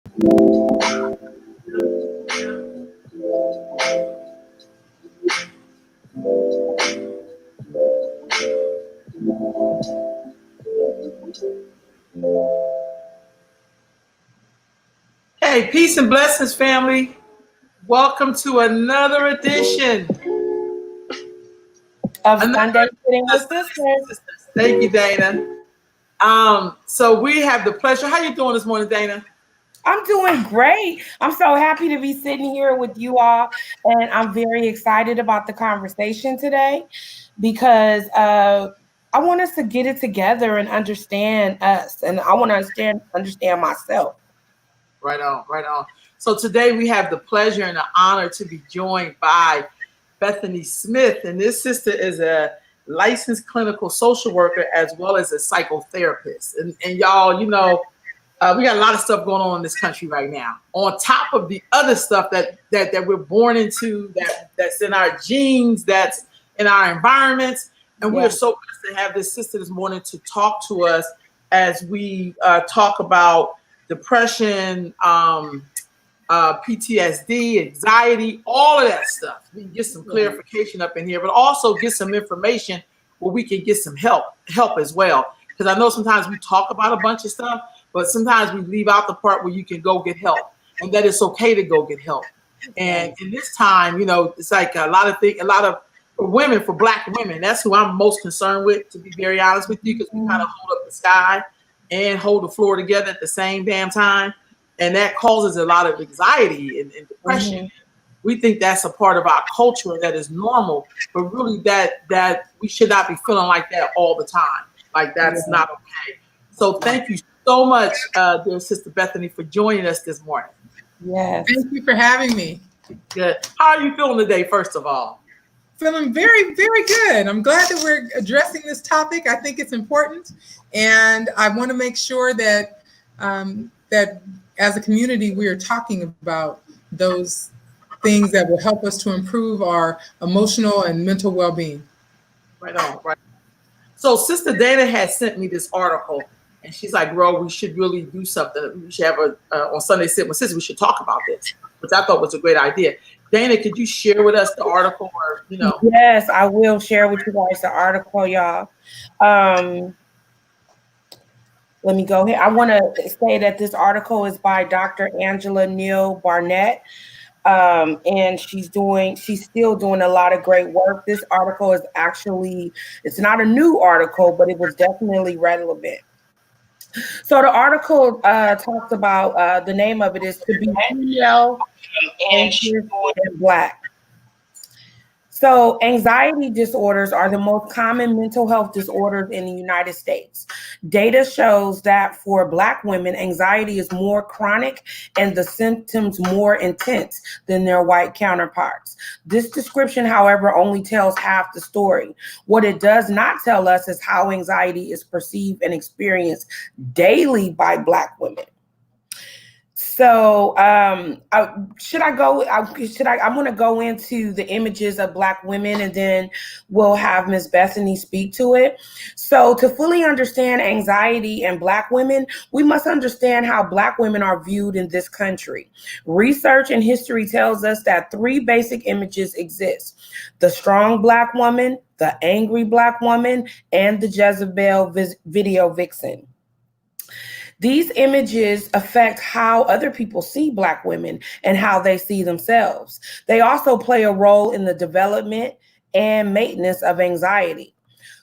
Hey, peace and blessings, family. Welcome to another edition. Of Sunday Sitting with Sisters. Thank you, Dana. So we have the pleasure. How you doing this morning, Dana? I'm doing great. I'm so happy to be sitting here with you all, and I'm very excited about the conversation today because I want us to get it together and understand us, and I want to understand myself. Right on, right on. So today we have the pleasure and the honor to be joined by Bethany Smith, and this sister is a licensed clinical social worker as well as a psychotherapist. And y'all, we got a lot of stuff going on in this country right now. On top of the other stuff that we're born into, that's in our genes, that's in our environments, and we're so blessed to have this sister this morning to talk to us as we talk about depression, PTSD, anxiety, all of that stuff. We can get some clarification up in here, but also get some information where we can get some help as well. Because I know sometimes we talk about a bunch of stuff, but sometimes we leave out the part where you can go get help, and that it's okay to go get help. And in this time, it's like a lot of for women, for Black women, that's who I'm most concerned with, to be very honest with you, because we kind of hold up the sky and hold the floor together at the same damn time. And that causes a lot of anxiety and depression. We think that's a part of our culture that is normal, but really that we should not be feeling like that all the time. Like that's not okay. So thank you so much, dear Sister Bethany, for joining us this morning. Yes. Thank you for having me. Good. How are you feeling today, first of all? Feeling very, very good. I'm glad that we're addressing this topic. I think it's important. And I want to make sure that that as a community, we are talking about those things that will help us to improve our emotional and mental well-being. Right on, right. So Sister Dana has sent me this article, and she's like, "Bro, we should really do something. We should have on Sunday Sit with Sisters. We should talk about this," which I thought was a great idea. Dana, could you share with us the article, or Yes, I will share with you guys the article, y'all. Let me go here. I want to say that this article is by Dr. Angela Neal Barnett. And she's still doing a lot of great work. This article is it's not a new article, but it was definitely relevant. So the article talks about, the name of it is To Be Female, Anxious, and Black. So anxiety disorders are the most common mental health disorders in the United States. Data shows that for Black women, anxiety is more chronic and the symptoms more intense than their white counterparts. This description, however, only tells half the story. What it does not tell us is how anxiety is perceived and experienced daily by Black women. So I'm going to go into the images of Black women, and then we'll have Ms. Bethany speak to it. So to fully understand anxiety in Black women, we must understand how Black women are viewed in this country. Research and history tells us that 3 basic images exist: the strong Black woman, the angry Black woman, and the Jezebel video vixen. These images affect how other people see Black women and how they see themselves. They also play a role in the development and maintenance of anxiety.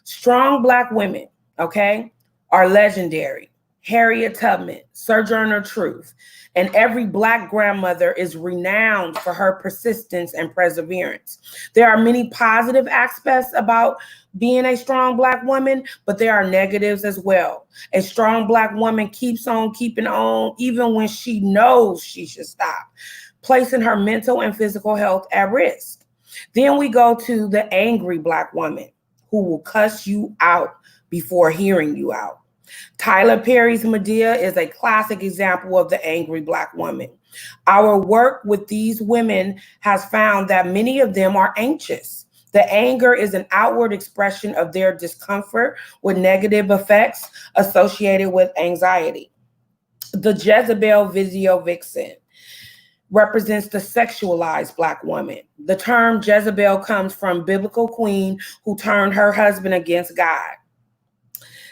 Strong Black women, are legendary. Harriet Tubman, Sojourner Truth, and every Black grandmother is renowned for her persistence and perseverance. There are many positive aspects about being a strong Black woman, but there are negatives as well. A strong Black woman keeps on keeping on even when she knows she should stop, placing her mental and physical health at risk. Then we go to the angry Black woman, who will cuss you out before hearing you out. Tyler Perry's Medea is a classic example of the angry Black woman. Our work with these women has found that many of them are anxious. The anger is an outward expression of their discomfort with negative effects associated with anxiety. The Jezebel video vixen represents the sexualized Black woman. The term Jezebel comes from biblical queen who turned her husband against God.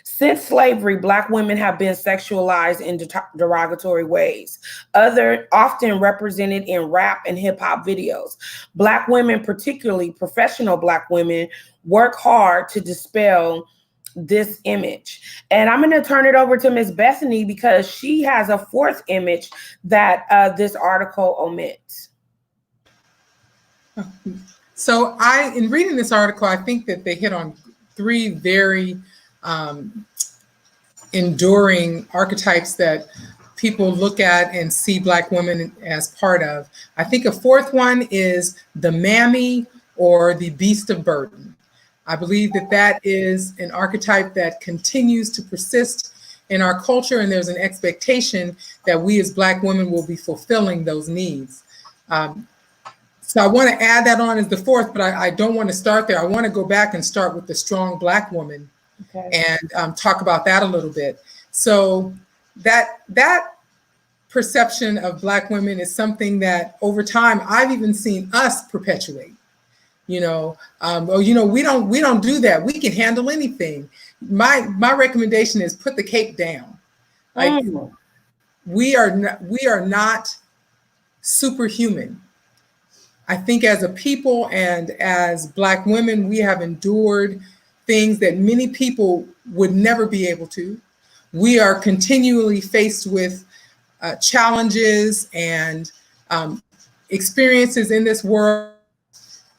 Since slavery, Black women have been sexualized in derogatory ways, often represented in rap and hip hop videos. Black women, particularly professional Black women, work hard to dispel this image. And I'm going to turn it over to Ms. Bethany because she has a fourth image that this article omits. So in reading this article, I think that they hit on three very enduring archetypes that people look at and see Black women as part of. I think a fourth one is the mammy or the beast of burden. I believe that that is an archetype that continues to persist in our culture, and there's an expectation that we as Black women will be fulfilling those needs. So I want to add that on as the fourth, but I don't want to start there. I want to go back and start with the strong Black woman. Okay. And talk about that a little bit. So that perception of Black women is something that over time I've even seen us perpetuate. We don't do that. We can handle anything. My recommendation is put the cape down. Like we are not superhuman. I think as a people and as Black women, we have endured things that many people would never be able to. We are continually faced with challenges and experiences in this world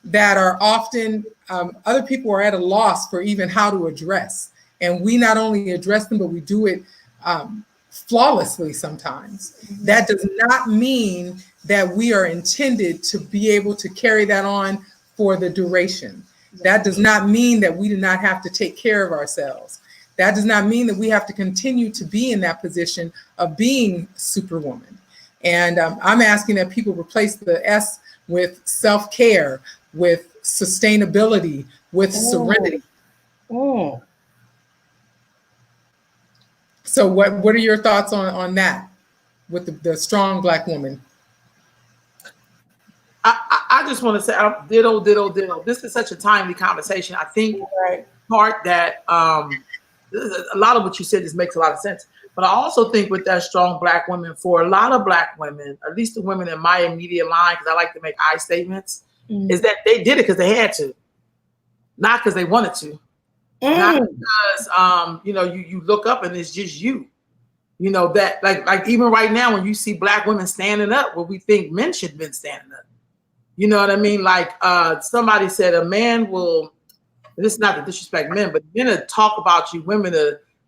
that are often other people are at a loss for even how to address. And we not only address them, but we do it flawlessly sometimes. That does not mean that we are intended to be able to carry that on for the duration. That does not mean that we do not have to take care of ourselves. That does not mean that we have to continue to be in that position of being superwoman. And I'm asking that people replace the S with self-care, with sustainability, with serenity. So what are your thoughts on that with the strong Black woman? I just want to say, ditto. This is such a timely conversation. I think part that a lot of what you said just makes a lot of sense. But I also think with that strong Black woman, for a lot of Black women, at least the women in my immediate line, because I like to make I statements, is that they did it because they had to, not because they wanted to. Not because you look up and it's just you. That like even right now when you see Black women standing up, well, we think men should have been standing up. You know what I mean? Like somebody said, a man will. This is not to disrespect men, but men will talk about you. Women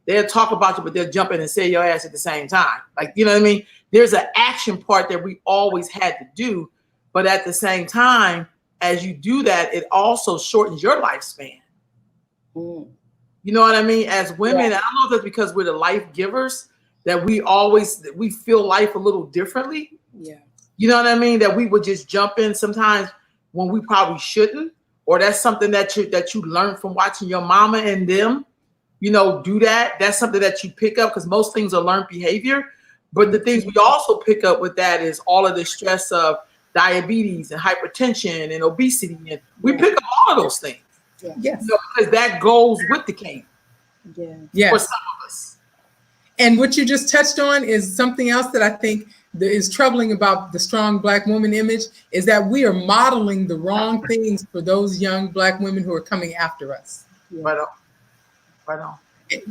they'll talk about you, but they'll jump in and say your ass at the same time. Like, you know what I mean? There's an action part that we always had to do, but at the same time, as you do that, it also shortens your lifespan. You know what I mean? As women, I don't know if that's because we're the life givers that we feel life a little differently. Yeah. You know what I mean? That we would just jump in sometimes when we probably shouldn't, or that's something that you learn from watching your mama and them, do that. That's something that you pick up because most things are learned behavior. But the things we also pick up with that is all of the stress of diabetes and hypertension and obesity. And we pick up all of those things. Yeah. Yes. Because that goes with the cane. Yeah. Yes. For some of us. And what you just touched on is something else that I think that is troubling about the strong Black woman image is that we are modeling the wrong things for those young Black women who are coming after us. Right on.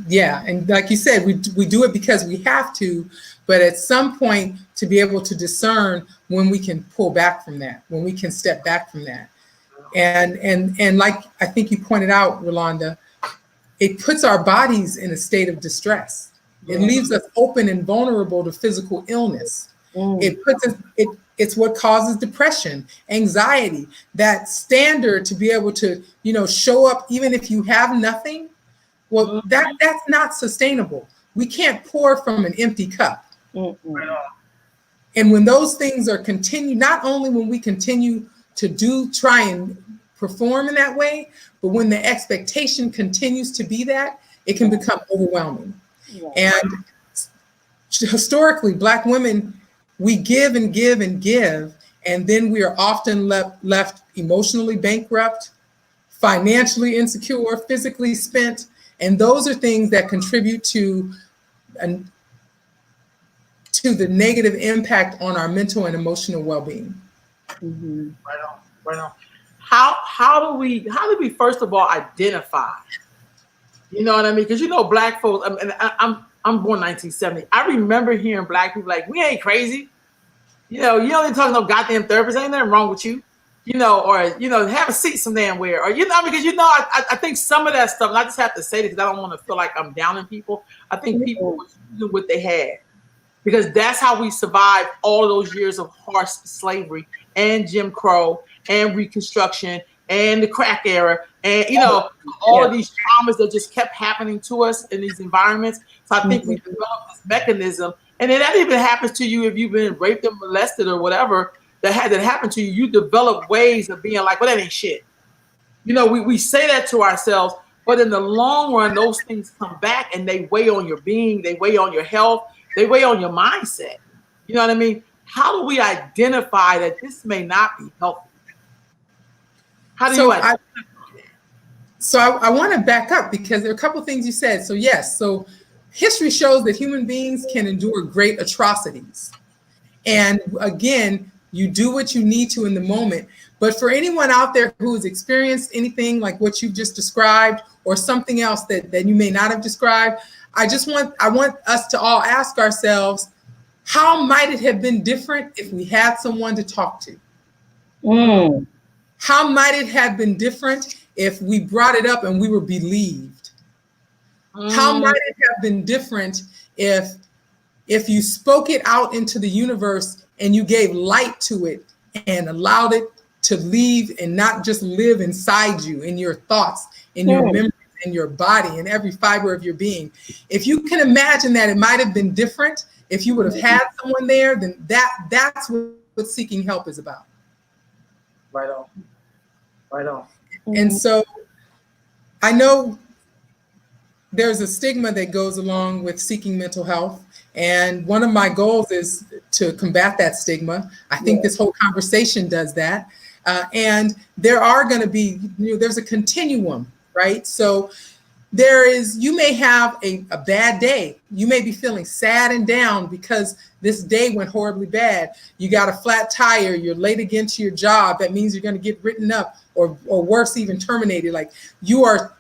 Yeah, and like you said, we do it because we have to, but at some point to be able to discern when we can pull back from that, when we can step back from that. And like I think you pointed out, Rolanda, it puts our bodies in a state of distress. It leaves us open and vulnerable to physical illness. It puts us, it's what causes depression, anxiety, that standard to be able to, show up even if you have nothing. Well, that's not sustainable. We can't pour from an empty cup. And when those things are continued, not only when we continue to try and perform in that way, but when the expectation continues to be that, it can become overwhelming. And historically, Black women, we give and give and give, and then we are often left emotionally bankrupt, financially insecure, physically spent, and those are things that contribute to the negative impact on our mental and emotional well-being. Mm-hmm. Right on. How do we first of all identify? You know what I mean? Because Black folks. I'm born 1970. I remember hearing Black people like, "We ain't crazy." You don't even talk to no goddamn therapist. Ain't nothing wrong with you. Or have a seat some damn where, or because I think some of that stuff. And I just have to say this because I don't want to feel like I'm downing people. I think people was using what they had, because that's how we survived all of those years of harsh slavery and Jim Crow and Reconstruction and the crack era, and all of these traumas that just kept happening to us in these environments. So I think we developed this mechanism, and then that even happens to you if you've been raped or molested or whatever that happened to you. You develop ways of being like, well, that ain't shit. We say that to ourselves, but in the long run, those things come back and they weigh on your being, they weigh on your health, they weigh on your mindset. You know what I mean? How do we identify that this may not be healthy? How do you identify that? So I want to back up because there are a couple of things you said. So yes, so history shows that human beings can endure great atrocities. And again, you do what you need to in the moment. But for anyone out there who has experienced anything like what you've just described or something else that you may not have described, I want us to all ask ourselves, how might it have been different if we had someone to talk to? How might it have been different if we brought it up and we were believed? How might it have been different if you spoke it out into the universe and you gave light to it and allowed it to leave and not just live inside you, in your thoughts, in your memories, in your body, in every fiber of your being? If you can imagine that it might have been different if you would have had someone there, then that's what seeking help is about. Right on. And so I know there's a stigma that goes along with seeking mental health. And one of my goals is to combat that stigma. I think this whole conversation does that. And there are going to be, there's a continuum, right? So you may have a bad day. You may be feeling sad and down because this day went horribly bad. You got a flat tire, you're late again to your job. That means you're going to get written up or worse, even terminated. Like, you are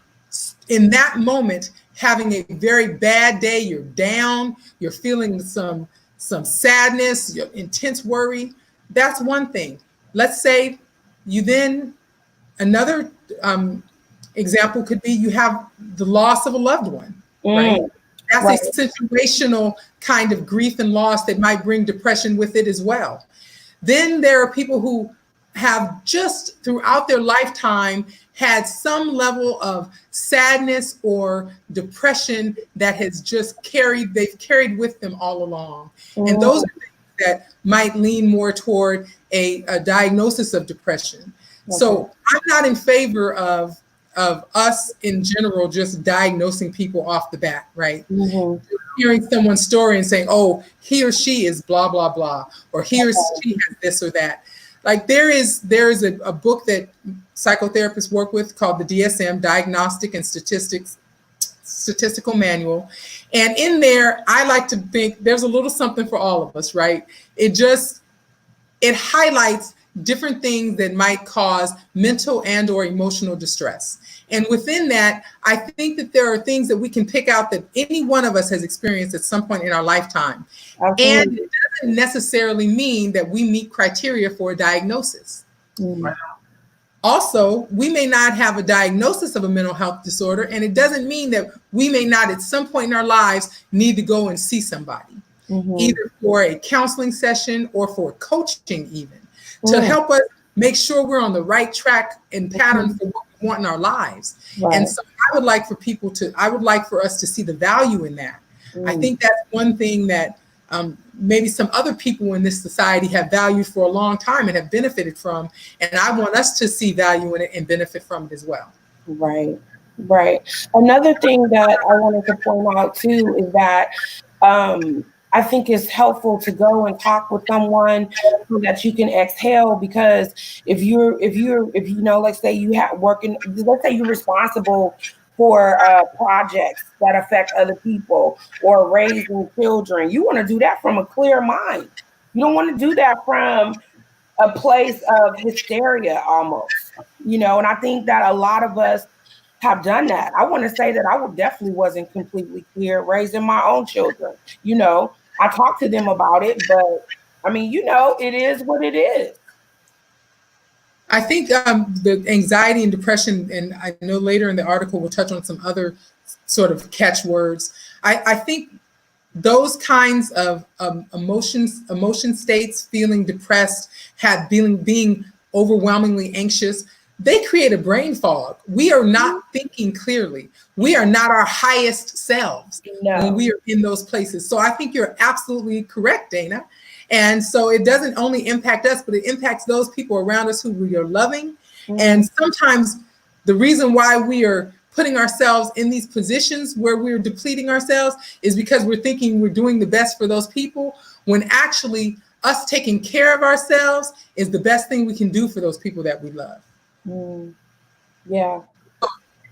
in that moment having a very bad day. You're down, you're feeling some sadness, intense worry. That's one thing. Let's say you then, another example could be you have the loss of a loved one, right? That's a situational kind of grief and loss that might bring depression with it as well. Then there are people who have just throughout their lifetime had some level of sadness or depression that has just they've carried with them all along. And those are things that might lean more toward a diagnosis of depression. So I'm not in favor of us in general just diagnosing people off the bat, right? Hearing someone's story and saying, oh, he or she is blah, blah, blah, or he or she has this or that. Like, there is a book that psychotherapists work with called the DSM, Diagnostic and Statistical Manual. And in there, I like to think there's a little something for all of us, right? It highlights different things that might cause mental and or emotional distress. And within that, I think that there are things that we can pick out that any one of us has experienced at some point in our lifetime. And it doesn't necessarily mean that we meet criteria for a diagnosis. Also, we may not have a diagnosis of a mental health disorder, and it doesn't mean that we may not at some point in our lives need to go and see somebody, either for a counseling session or for coaching even, to help us make sure we're on the right track and pattern for what we want in our lives. And so I would like for us to see the value in that. I think that's one thing that maybe some other people in this society have valued for a long time and have benefited from. And I want us to see value in it and benefit from it as well. Right. Another thing that I wanted to point out too is that I think it's helpful to go and talk with someone so that you can exhale. Because if you know, let's say you have working, let's say you're responsible for projects that affect other people or raising children, you want to do that from a clear mind. You don't want to do that from a place of hysteria almost, you know. And I think that a lot of us have done that. I want to say that I definitely wasn't completely clear raising my own children. You know, I talked to them about it, but I mean, you know, it is what it is. I think the anxiety and depression, and I know later in the article we'll touch on some other sort of catchwords. I think those kinds of emotion states, feeling depressed, being overwhelmingly anxious, they create a brain fog. We are not thinking clearly. We are not our highest selves when we are in those places. So I think you're absolutely correct, Dana. And so it doesn't only impact us, but it impacts those people around us who we are loving. Mm-hmm. And sometimes the reason why we are putting ourselves in these positions where we're depleting ourselves is because we're thinking we're doing the best for those people, when actually us taking care of ourselves is the best thing we can do for those people that we love. Mm. Yeah.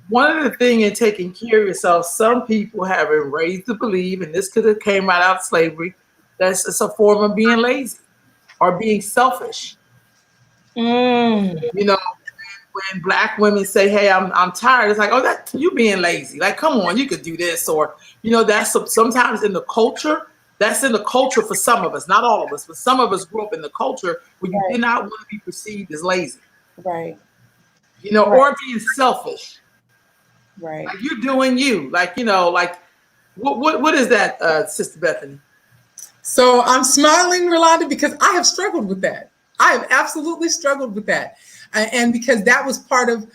One of the things in taking care of yourself, some people have been raised to believe, and this could have came right out of slavery, that it's a form of being lazy or being selfish. Mm. You know, when Black women say, "Hey, I'm tired," it's like, "Oh, that you being lazy. Like, come on, you could do this." Or, you know, that's sometimes in the culture. That's in the culture for some of us, not all of us, but some of us grew up in the culture where you did not want to be perceived as lazy. Right. You know, or being selfish. Right. Like you're doing you. Like, you know, like what is that, Sister Bethany? So I'm smiling, Rolanda, because I have struggled with that. I have absolutely struggled with that. And because that was part of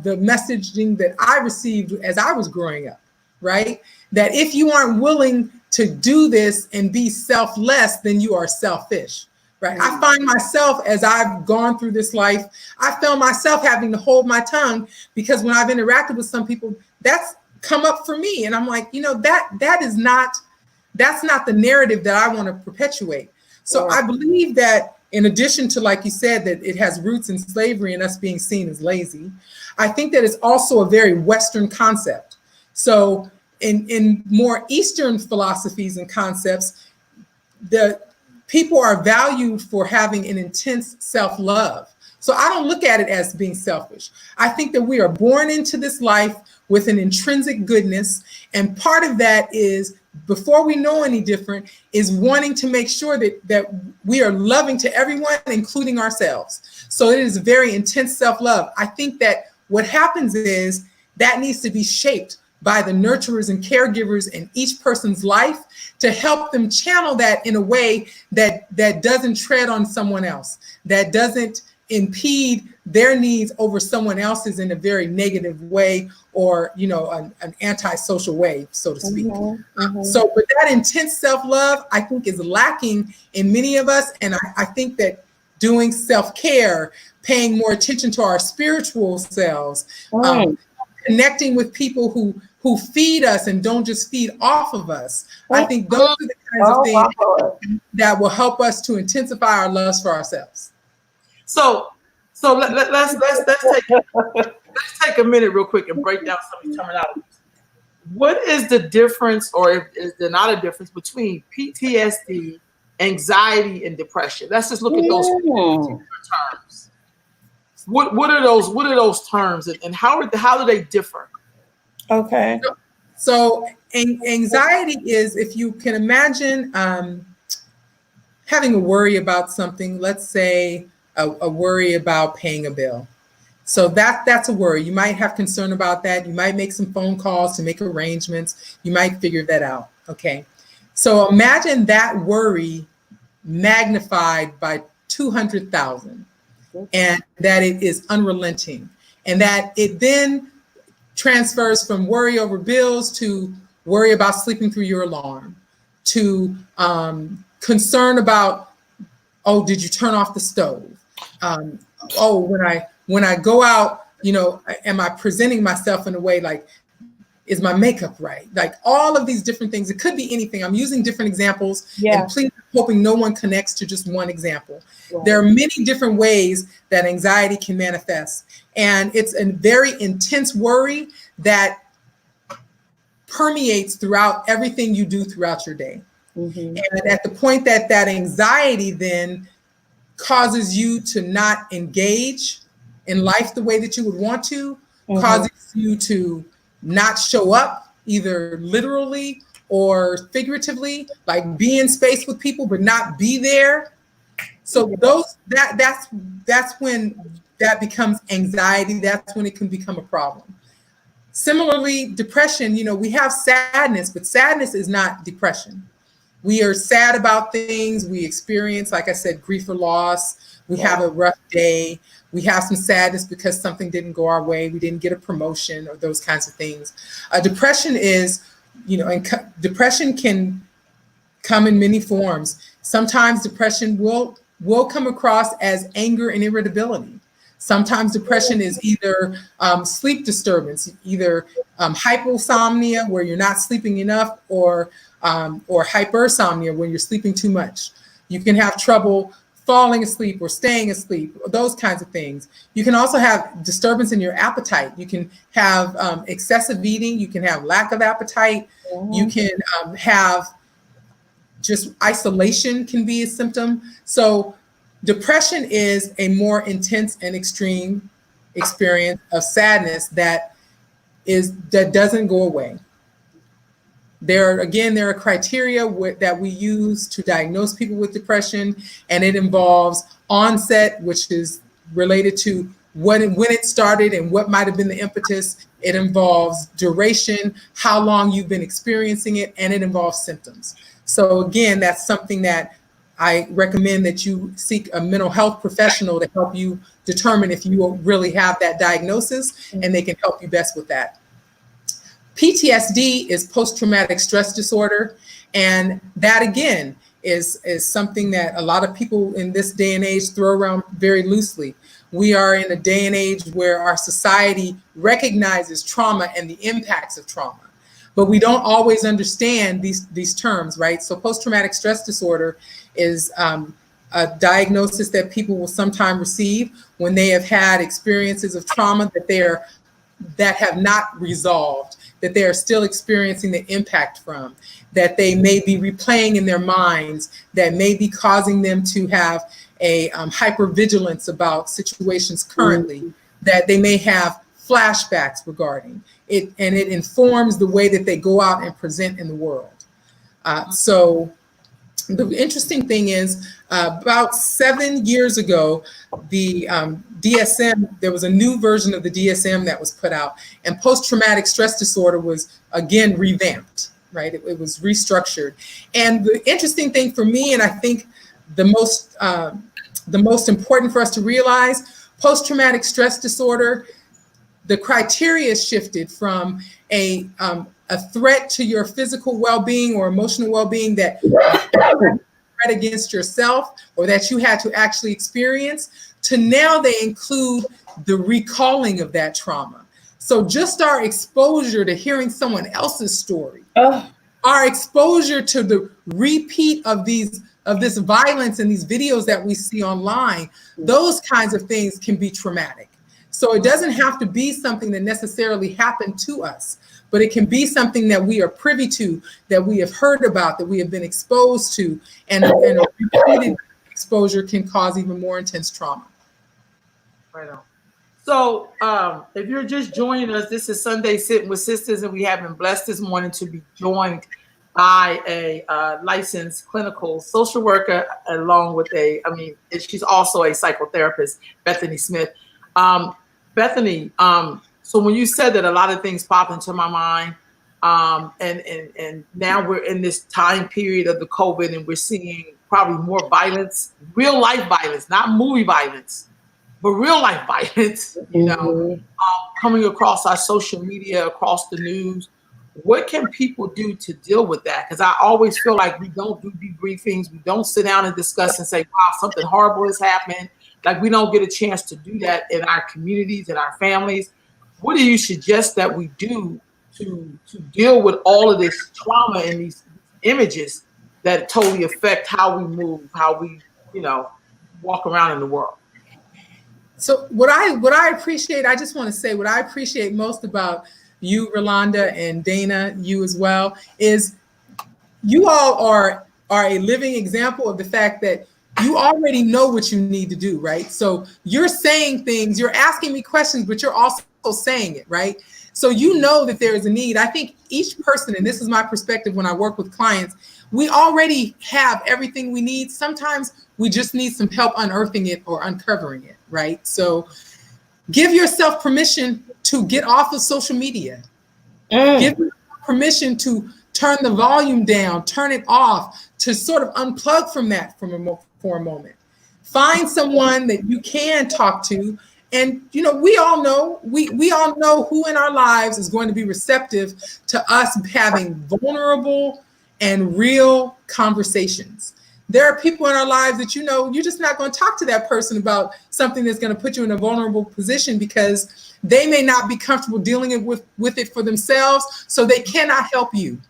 the messaging that I received as I was growing up, right? That if you aren't willing to do this and be selfless, then you are selfish, right? I find myself, as I've gone through this life, I found myself having to hold my tongue, because when I've interacted with some people, that's come up for me. And I'm like, you know, that's not the narrative that I want to perpetuate. So I believe that in addition to, like you said, that it has roots in slavery and us being seen as lazy, I think that it's also a very Western concept. So in more Eastern philosophies and concepts, the people are valued for having an intense self-love. So I don't look at it as being selfish. I think that we are born into this life with an intrinsic goodness. And part of that is, before we know any different, is wanting to make sure that we are loving to everyone, including ourselves. So it is very intense self-love. I think that what happens is that needs to be shaped by the nurturers and caregivers in each person's life to help them channel that in a way that doesn't tread on someone else, that doesn't impede their needs over someone else's in a very negative way, or, you know, an antisocial way, so to speak. So, but that intense self-love, I think, is lacking in many of us. And I think that doing self-care, paying more attention to our spiritual selves, connecting with people who feed us and don't just feed off of us, I think those are the kinds of things that will help us to intensify our loves for ourselves. So let's take a minute real quick and break down some of these terminologies. What is the difference, or is there not a difference, between PTSD, anxiety, and depression? Let's just look at those terms. What are those terms, and how do they differ? Okay. So anxiety is, if you can imagine having a worry about something, let's say a worry about paying a bill. So that's a worry. You might have concern about that. You might make some phone calls to make arrangements. You might figure that out. Okay. So imagine that worry magnified by 200,000, and that it is unrelenting, and that it then transfers from worry over bills to worry about sleeping through your alarm, to concern about, oh, did you turn off the stove? When I go out, you know, am I presenting myself in a way like, Is my makeup right? Like all of these different things. It could be anything. I'm using different examples, and please, hoping no one connects to just one example. Right. There are many different ways that anxiety can manifest, and it's a very intense worry that permeates throughout everything you do throughout your day. And at the point that that anxiety then causes you to not engage in life the way that you would want to, causes you to not show up either literally or figuratively, like be in space with people but not be there. So that's when that becomes anxiety. That's when it can become a problem. Similarly, depression, we have sadness, but sadness is not depression. We are sad about things. We experience, like I said, grief or loss. We have a rough day. We have some sadness because something didn't go our way. We didn't get a promotion or those kinds of things. Depression is, depression can come in many forms. Sometimes depression will come across as anger and irritability. Sometimes depression is either sleep disturbance, either hyposomnia, where you're not sleeping enough, or hypersomnia, when you're sleeping too much. You can have trouble falling asleep or staying asleep, those kinds of things. You can also have disturbance in your appetite. You can have excessive eating. You can have lack of appetite. You can have just isolation can be a symptom. So depression is a more intense and extreme experience of sadness that doesn't go away. There are criteria that we use to diagnose people with depression, and it involves onset, which is related to when it started and what might have been the impetus. It involves duration, how long you've been experiencing it, and it involves symptoms. So again, that's something that I recommend that you seek a mental health professional to help you determine if you really have that diagnosis, and they can help you best with that. PTSD is post-traumatic stress disorder, and that again is something that a lot of people in this day and age throw around very loosely. We are in a day and age where our society recognizes trauma and the impacts of trauma, but we don't always understand these terms, right? So post-traumatic stress disorder is a diagnosis that people will sometimes receive when they have had experiences of trauma that have not resolved, that they are still experiencing the impact from, that they may be replaying in their minds, that may be causing them to have a hypervigilance about situations currently, that they may have flashbacks regarding it, and it informs the way that they go out and present in the world. So the interesting thing is, about 7 years ago, the DSM, there was a new version of the DSM that was put out, and post-traumatic stress disorder was again revamped, right? It was restructured. And the interesting thing for me, and I think the most important for us to realize, post-traumatic stress disorder, the criteria shifted from a threat to your physical well-being or emotional well-being that threat against yourself or that you had to actually experience, to now they include the recalling of that trauma. So just our exposure to hearing someone else's story, our exposure to the repeat of this violence and these videos that we see online, those kinds of things can be traumatic. So it doesn't have to be something that necessarily happened to us, but it can be something that we are privy to, that we have heard about, that we have been exposed to, and a repeated exposure can cause even more intense trauma. Right on. So if you're just joining us, this is Sunday Sitting with Sisters, and we have been blessed this morning to be joined by a licensed clinical social worker, along with she's also a psychotherapist, Bethany Smith. Bethany, so when you said that, a lot of things popped into my mind, and now we're in this time period of the COVID, and we're seeing probably more violence, real life violence, not movie violence, but real life violence, coming across our social media, across the news. What can people do to deal with that? Because I always feel like we don't do debriefings. We don't sit down and discuss and say, wow, something horrible has happened. Like, we don't get a chance to do that in our communities, in our families. What do you suggest that we do to deal with all of this trauma and these images that totally affect how we move, how we, walk around in the world. So what I appreciate, I just want to say what I appreciate most about you, Rolanda, and Dana, you as well, is you all are a living example of the fact that you already know what you need to do, right? So you're saying things, you're asking me questions, but you're also saying it, right? So you know that there is a need. I think each person, and this is my perspective when I work with clients, we already have everything we need. Sometimes we just need some help unearthing it or uncovering it, right? So give yourself permission to get off of social media. Give yourself permission to turn the volume down, turn it off, to sort of unplug from that for a moment. Find someone that you can talk to. And, we all know who in our lives is going to be receptive to us having vulnerable and real conversations. There are people in our lives that, you're just not going to talk to that person about something that's going to put you in a vulnerable position because they may not be comfortable dealing with it for themselves, so they cannot help you.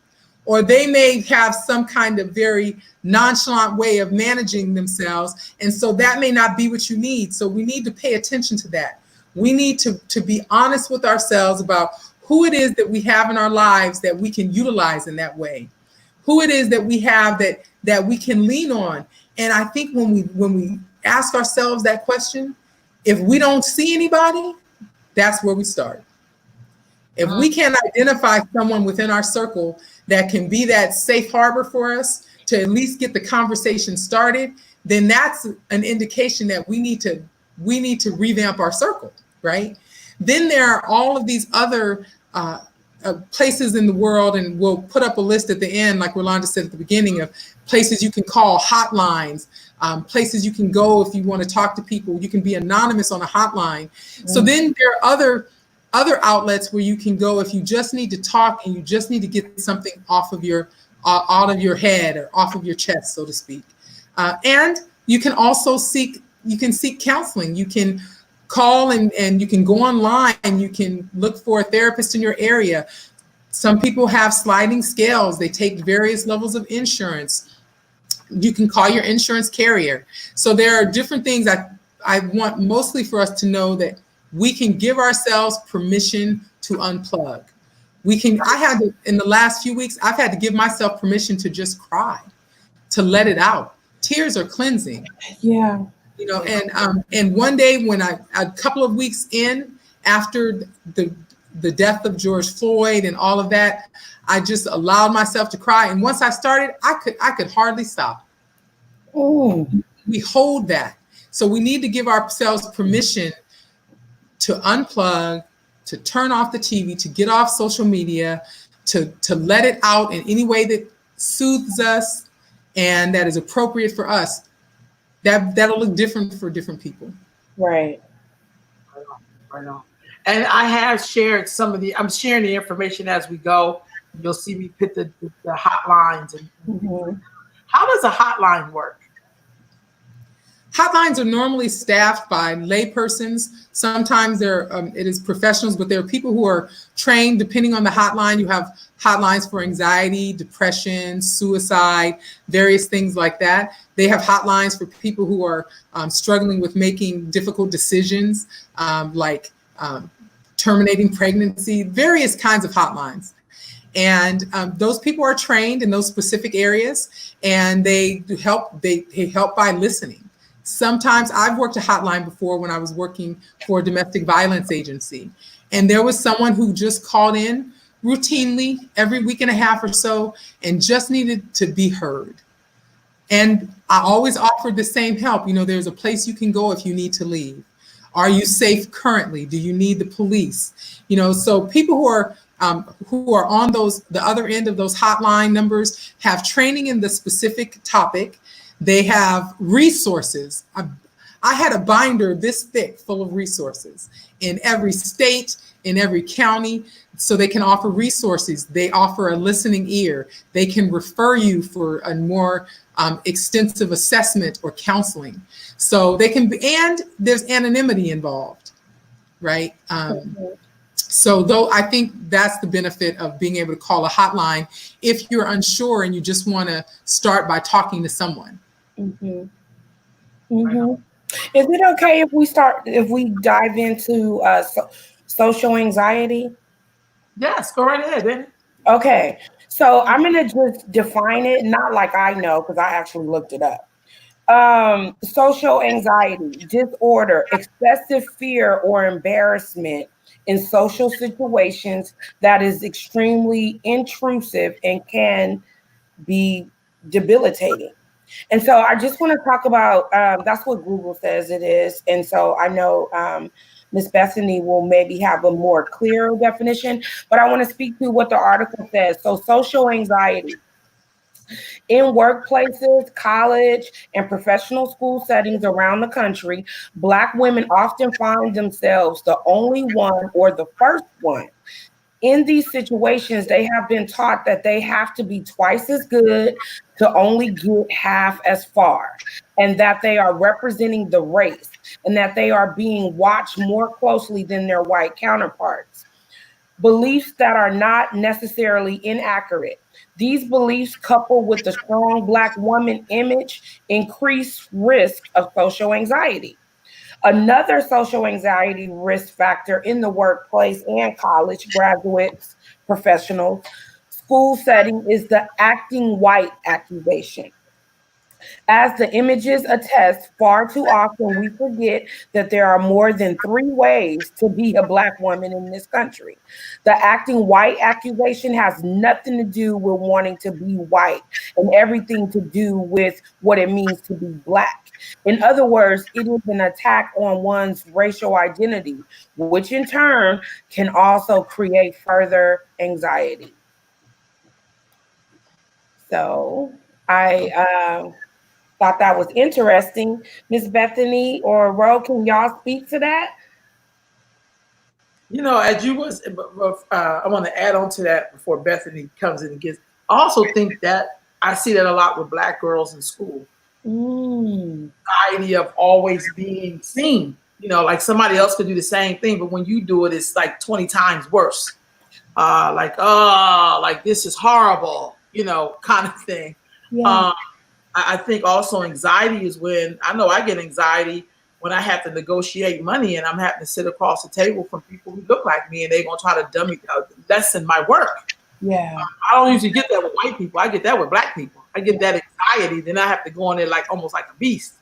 Or they may have some kind of very nonchalant way of managing themselves. And so that may not be what you need. So we need to pay attention to that. We need to be honest with ourselves about who it is that we have in our lives that we can utilize in that way. Who it is that we have that we can lean on. And I think when we ask ourselves that question, if we don't see anybody, that's where we start. If we can identify someone within our circle that can be that safe harbor for us to at least get the conversation started, then that's an indication that we need to revamp our circle, right? Then there are all of these other places in the world, and we'll put up a list at the end, like Rolanda said at the beginning, of places you can call, hotlines, places you can go if you want to talk to people. You can be anonymous on a hotline. So then there are other outlets where you can go if you just need to talk and you just need to get something out of your head or off of your chest, so to speak. And you can also seek counseling. You can call and you can go online and you can look for a therapist in your area. Some people have sliding scales. They take various levels of insurance. You can call your insurance carrier. So there are different things I want mostly for us to know, that we can give ourselves permission to unplug. In the last few weeks, I've had to give myself permission to just cry, to let it out. Tears are cleansing. Yeah. And one day when a couple of weeks in after the death of George Floyd and all of that, I just allowed myself to cry. And once I started, I could hardly stop. Oh. We hold that. So we need to give ourselves permission to unplug, to turn off the TV, to get off social media, to let it out in any way that soothes us and that is appropriate for us. That'll look different for different people. Right. Right on. And I have shared I'm sharing the information as we go. You'll see me put the hotlines. And How does a hotline work? Hotlines are normally staffed by laypersons. Sometimes it is professionals, but there are people who are trained. Depending on the hotline, you have hotlines for anxiety, depression, suicide, various things like that. They have hotlines for people who are struggling with making difficult decisions, like terminating pregnancy, various kinds of hotlines. And those people are trained in those specific areas, and they help by listening. Sometimes I've worked a hotline before when I was working for a domestic violence agency, and there was someone who just called in routinely every week and a half or so and just needed to be heard. And I always offered the same help. There's a place you can go if you need to leave. Are you safe currently? Do you need the police? So people who are on the other end of those hotline numbers have training in the specific topic. They have resources. I had a binder this thick full of resources in every state, in every county, so they can offer resources. They offer a listening ear. They can refer you for a more extensive assessment or counseling. So they can be, and there's anonymity involved, right? So though I think that's the benefit of being able to call a hotline if you're unsure and you just want to start by talking to someone. Mm-hmm. Mm-hmm. Is it okay if we dive into social anxiety? Yes, go right ahead, then. Okay, so I'm gonna just define it, not like I know, because I actually looked it up. Social anxiety, disorder, excessive fear or embarrassment in social situations that is extremely intrusive and can be debilitating. And so I just want to talk about that's what Google says it is. And so I know Miss Bethany will maybe have a more clear definition, but I want to speak to what the article says. So social anxiety in workplaces, college, and professional school settings around the country, Black women often find themselves the only one or the first one. In these situations, they have been taught that they have to be twice as good to only get half as far, and that they are representing the race, and that they are being watched more closely than their white counterparts. Beliefs that are not necessarily inaccurate. These beliefs, coupled with the strong Black woman image, increase risk of social anxiety. Another social anxiety risk factor in the workplace and college graduates, professionals, school setting is the acting white accusation. As the images attest, far too often we forget that there are more than three ways to be a Black woman in this country. The acting white accusation has nothing to do with wanting to be white and everything to do with what it means to be Black. In other words, it is an attack on one's racial identity, which in turn can also create further anxiety. So I thought that was interesting. Miss Bethany or Ro, can y'all speak to that? As you was, I want to add on to that before Bethany comes in and gets. I also think that I see that a lot with Black girls in school. Anxiety of always being seen. Like somebody else could do the same thing, but when you do it, it's like 20 times worse. Like this is horrible, kind of thing. Yeah. I think also anxiety is when I know I get anxiety when I have to negotiate money and I'm having to sit across the table from people who look like me and they're going to try to lessen my work. Yeah. I don't usually get that with white people. I get that with Black people. I get that anxiety. Then I have to go in there like almost like a beast.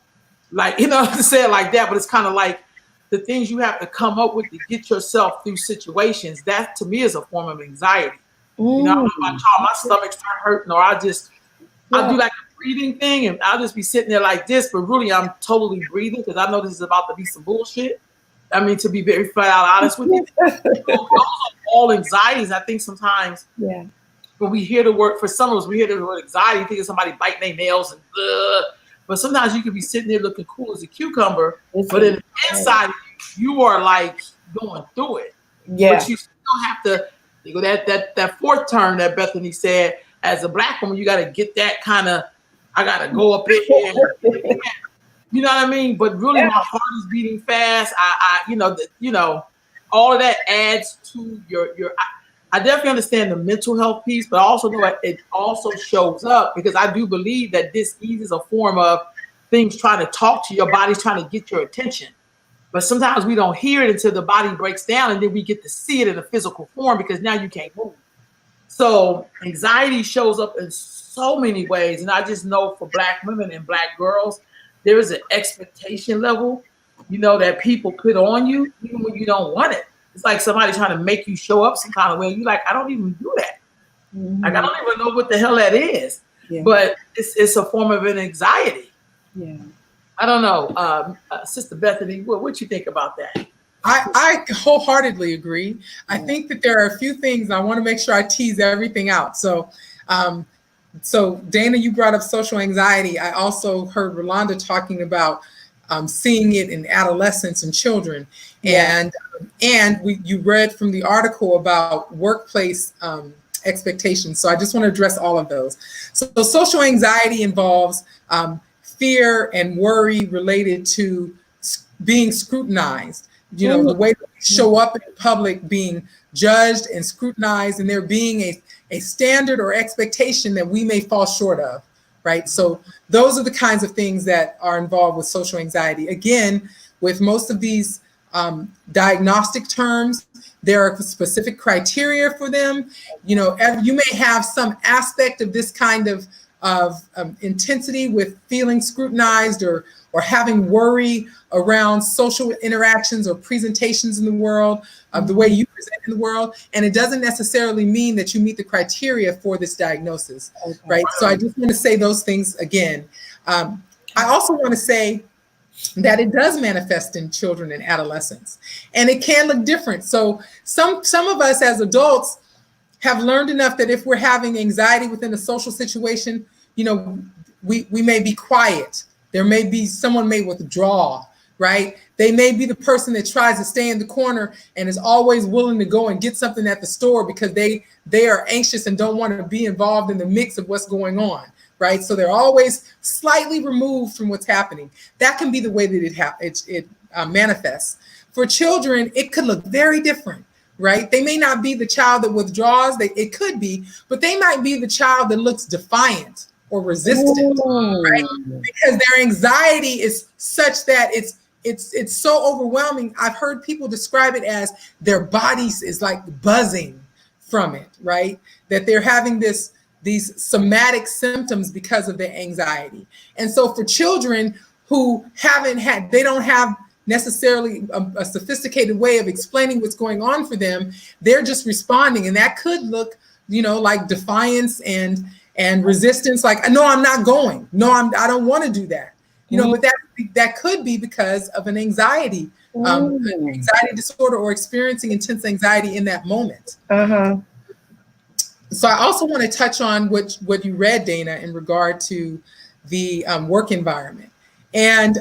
Like, to say it like that, but it's kind of like the things you have to come up with to get yourself through situations. That to me is a form of anxiety. I don't know if my stomach start hurting or I'll do like a breathing thing and I'll just be sitting there like this, but really I'm totally breathing because I know this is about to be some bullshit. I mean, to be very flat out honest with you. Those are all anxieties. I think sometimes when we hear the word, for some of us, we hear the word anxiety, think of somebody biting their nails and but sometimes you could be sitting there looking cool as a cucumber, but in the inside you are like going through it. Yeah. But you still have to that fourth term that Bethany said, as a Black woman, you got to get that kind of, I got to go up in here. You know what I mean? But really, my heart is beating fast. All of that adds to your. I definitely understand the mental health piece, but I also know it also shows up because I do believe that dis-ease is a form of things trying to talk to your body's trying to get your attention. But sometimes we don't hear it until the body breaks down, and then we get to see it in a physical form because now you can't move. So anxiety shows up in so many ways. And I just know for Black women and Black girls, there is an expectation level, that people put on you, even when you don't want it. It's like somebody trying to make you show up some kind of way. You're like, I don't even do that. Like, I don't even know what the hell that is. Yeah. But it's a form of an anxiety. Yeah. I don't know. Sister Bethany, what you think about that? I wholeheartedly agree. I think that there are a few things I want to make sure I tease everything out. So Dana, you brought up social anxiety. I also heard Rolanda talking about seeing it in adolescents and children. Yeah. And you read from the article about workplace expectations. So I just want to address all of those. So social anxiety involves fear and worry related to being scrutinized, you know, the way that we show up in public being judged and scrutinized, and there being a standard or expectation that we may fall short of, right? So those are the kinds of things that are involved with social anxiety. Again, with most of these diagnostic terms, there are specific criteria for them. You know, you may have some aspect of this kind of intensity with feeling scrutinized or having worry around social interactions or presentations in the world, of the way you present in the world. And it doesn't necessarily mean that you meet the criteria for this diagnosis, right? So I just want to say those things again. I also want to say that it does manifest in children and adolescents, and it can look different. So some of us as adults have learned enough that if we're having anxiety within a social situation, you know, we may be quiet. There may be someone may withdraw, right? They may be the person that tries to stay in the corner and is always willing to go and get something at the store because they are anxious and don't want to be involved in the mix of what's going on, right? So they're always slightly removed from what's happening. That can be the way that it manifests. For children, it could look very different, right? They may not be the child that withdraws, it could be, but they might be the child that looks defiant or resistant, right? Because their anxiety is such that it's so overwhelming. I've heard people describe it as their bodies is like buzzing from it, right? That they're having these somatic symptoms because of their anxiety. And so for children who they don't have necessarily a sophisticated way of explaining what's going on for them, they're just responding. And that could look, you know, like defiance and resistance, like, no, I'm not going. No, I don't want to do that. You know, but that could be because of an anxiety disorder or experiencing intense anxiety in that moment. So I also want to touch on what you read, Dana, in regard to the work environment. And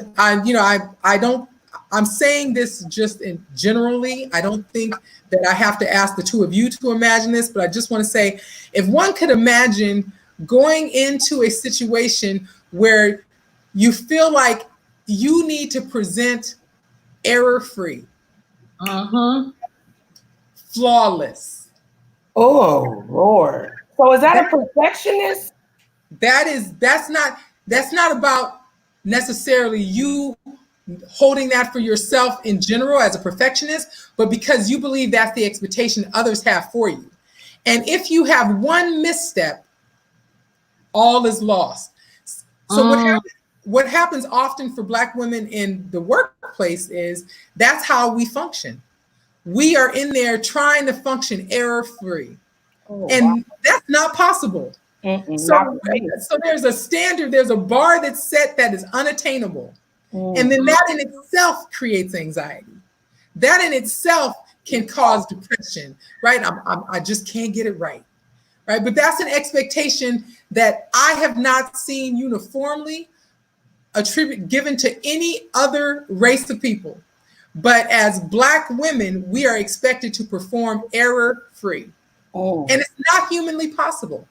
I'm saying this just generally. I don't think that I have to ask the two of you to imagine this, but I just want to say, if one could imagine going into a situation where you feel like you need to present error-free, flawless. Oh, Lord. So is that a perfectionist? That's not about necessarily you holding that for yourself in general as a perfectionist, but because you believe that's the expectation others have for you. And if you have one misstep, all is lost. So what happens often for Black women in the workplace is that's how we function. We are in there trying to function error-free. And that's not possible. So there's a standard, there's a bar that's set that is unattainable. And then that in itself creates anxiety. That in itself can cause depression, right? I just can't get it right, right? But that's an expectation that I have not seen uniformly given to any other race of people. But as Black women, we are expected to perform error-free. And it's not humanly possible.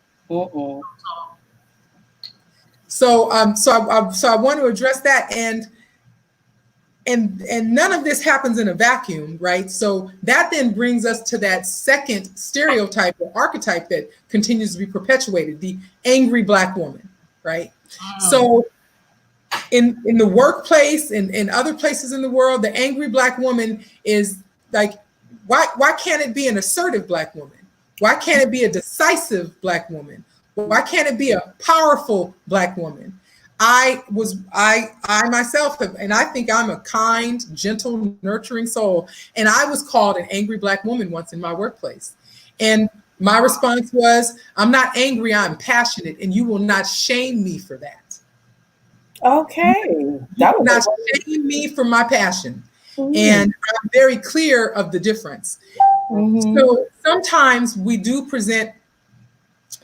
So I want to address that, and none of this happens in a vacuum, right? So that then brings us to that second stereotype or archetype that continues to be perpetuated, the angry Black woman, right? So in the workplace and in other places in the world, the angry Black woman is like, why can't it be an assertive Black woman? Why can't it be a decisive Black woman? Why can't it be a powerful Black woman? I myself, and I think I'm a kind, gentle, nurturing soul. And I was called an angry Black woman once in my workplace. And my response was, I'm not angry, I'm passionate, and you will not shame me for that. Okay. That will not shame me for my passion. And I'm very clear of the difference. So sometimes we do present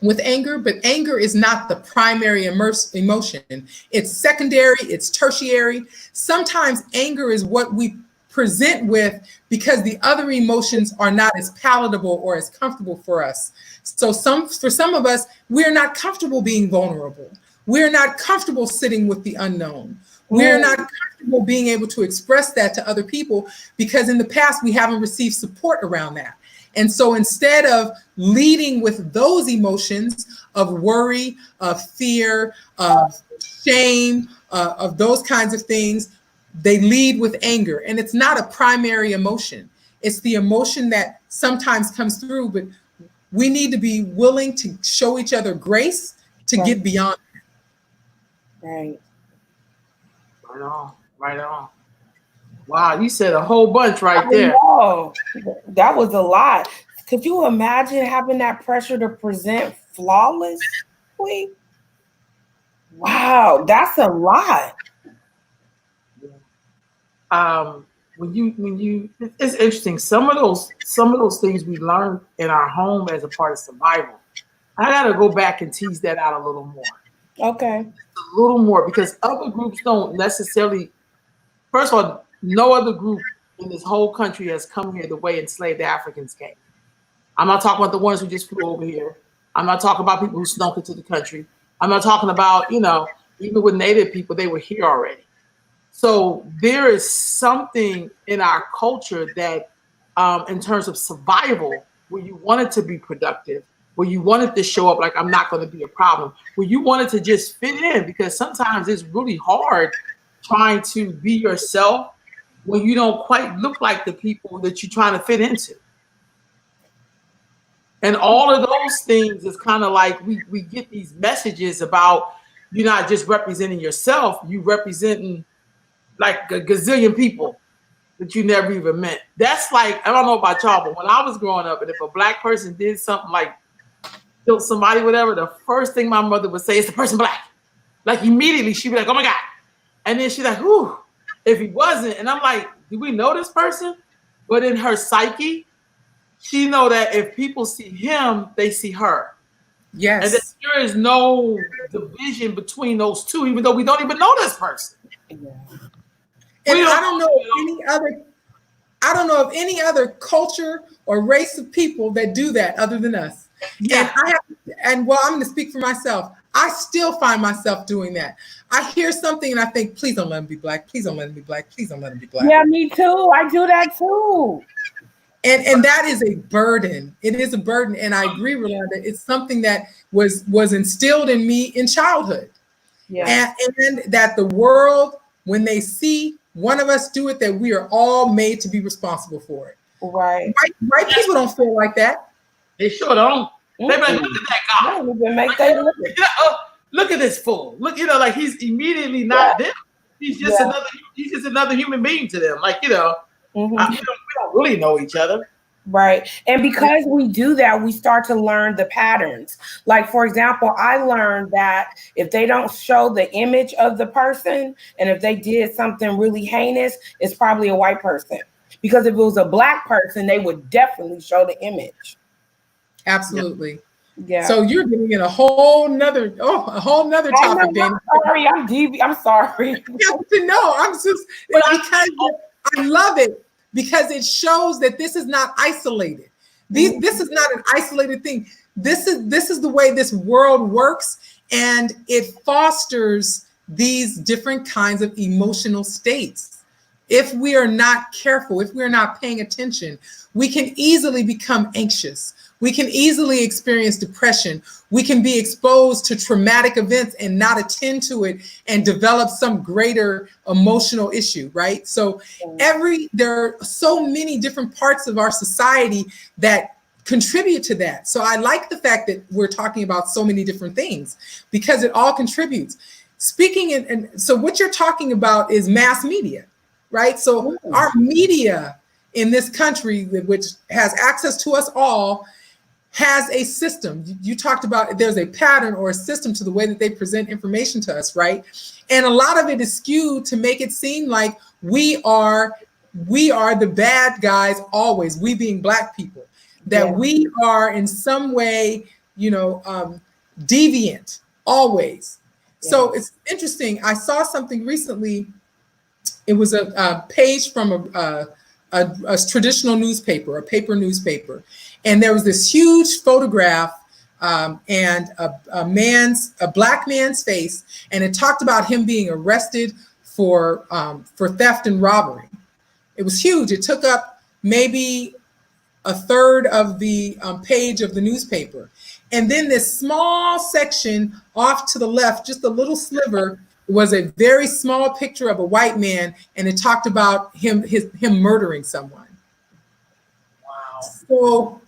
with anger, but anger is not the primary emotion. It's secondary, it's tertiary. Sometimes anger is what we present with because the other emotions are not as palatable or as comfortable for us. So for some of us, we're not comfortable being vulnerable. We're not comfortable sitting with the unknown. We're not comfortable being able to express that to other people because in the past we haven't received support around that. And so instead of leading with those emotions of worry, of fear, of shame, of those kinds of things, they lead with anger. And it's not a primary emotion. It's the emotion that sometimes comes through, but we need to be willing to show each other grace to get beyond that. Right. Right on. Right on. Wow, you said a whole bunch right there. Oh, that was a lot. Could you imagine having that pressure to present flawlessly? Wow, that's a lot. When you, it's interesting. Some of those things we learned in our home as a part of survival. I got to go back and tease that out a little more. Okay. A little more, because other groups don't necessarily. First of all, no other group in this whole country has come here the way enslaved Africans came. I'm not talking about the ones who just flew over here. I'm not talking about people who snuck into the country. I'm not talking about, even with Native people, they were here already. So there is something in our culture that, in terms of survival, where you wanted to be productive, where you wanted to show up like I'm not going to be a problem, where you wanted to just fit in, because sometimes it's really hard trying to be yourself when you don't quite look like the people that you're trying to fit into. And all of those things is kind of like we get these messages about you're not just representing yourself, you representing like a gazillion people that you never even met. That's like, I don't know about y'all, but when I was growing up, and if a black person did something like killed somebody, whatever, the first thing my mother would say is the person black. Like immediately she'd be like, oh my God. And then she's like, whew, if he wasn't. And I'm like, do we know this person? But in her psyche, she know that if people see him, they see her. Yes. And that there is no division between those two, even though we don't even know this person. Yeah. And I don't know of any other culture or race of people that do that other than us. Yeah. And I'm going to speak for myself. I still find myself doing that. I hear something and I think, please don't let him be black. Please don't let him be black. Please don't let him be black. Yeah, me too. I do that too. And that is a burden. It is a burden. And I agree, Rolanda. It's something that was instilled in me in childhood. Yeah. And that the world, when they see one of us do it, that we are all made to be responsible for it. Right. White people don't feel like that. They sure don't. They be like, look at that guy. I don't even make that look. Look at this fool. Look, like he's immediately not them. He's just another human being to them. Like, we don't really know each other. Right. And because we do that, we start to learn the patterns. Like, for example, I learned that if they don't show the image of the person, and if they did something really heinous, it's probably a white person. Because if it was a black person, they would definitely show the image. Absolutely. Yeah. So you're getting in a whole nother topic, Dana. I'm sorry. Because I love it, because it shows that this is not isolated. This is not an isolated thing. This is the way this world works, and it fosters these different kinds of emotional states. If we are not careful, if we're not paying attention, we can easily become anxious. We can easily experience depression. We can be exposed to traumatic events and not attend to it and develop some greater emotional issue, right? So there are so many different parts of our society that contribute to that. So I like the fact that we're talking about so many different things, because it all contributes. And so what you're talking about is mass media, right? So our media in this country, which has access to us all, has a system. You talked about there's a pattern or a system to the way that they present information to us, right? And a lot of it is skewed to make it seem like we are the bad guys always, we being Black people, that we are in some way, deviant always. Yeah. So it's interesting. I saw something recently. It was a page from a traditional newspaper, a paper newspaper. And there was this huge photograph and a Black man's face. And it talked about him being arrested for theft and robbery. It was huge. It took up maybe a third of the page of the newspaper. And then this small section off to the left, just a little sliver, was a very small picture of a white man, and it talked about him murdering someone. Wow. So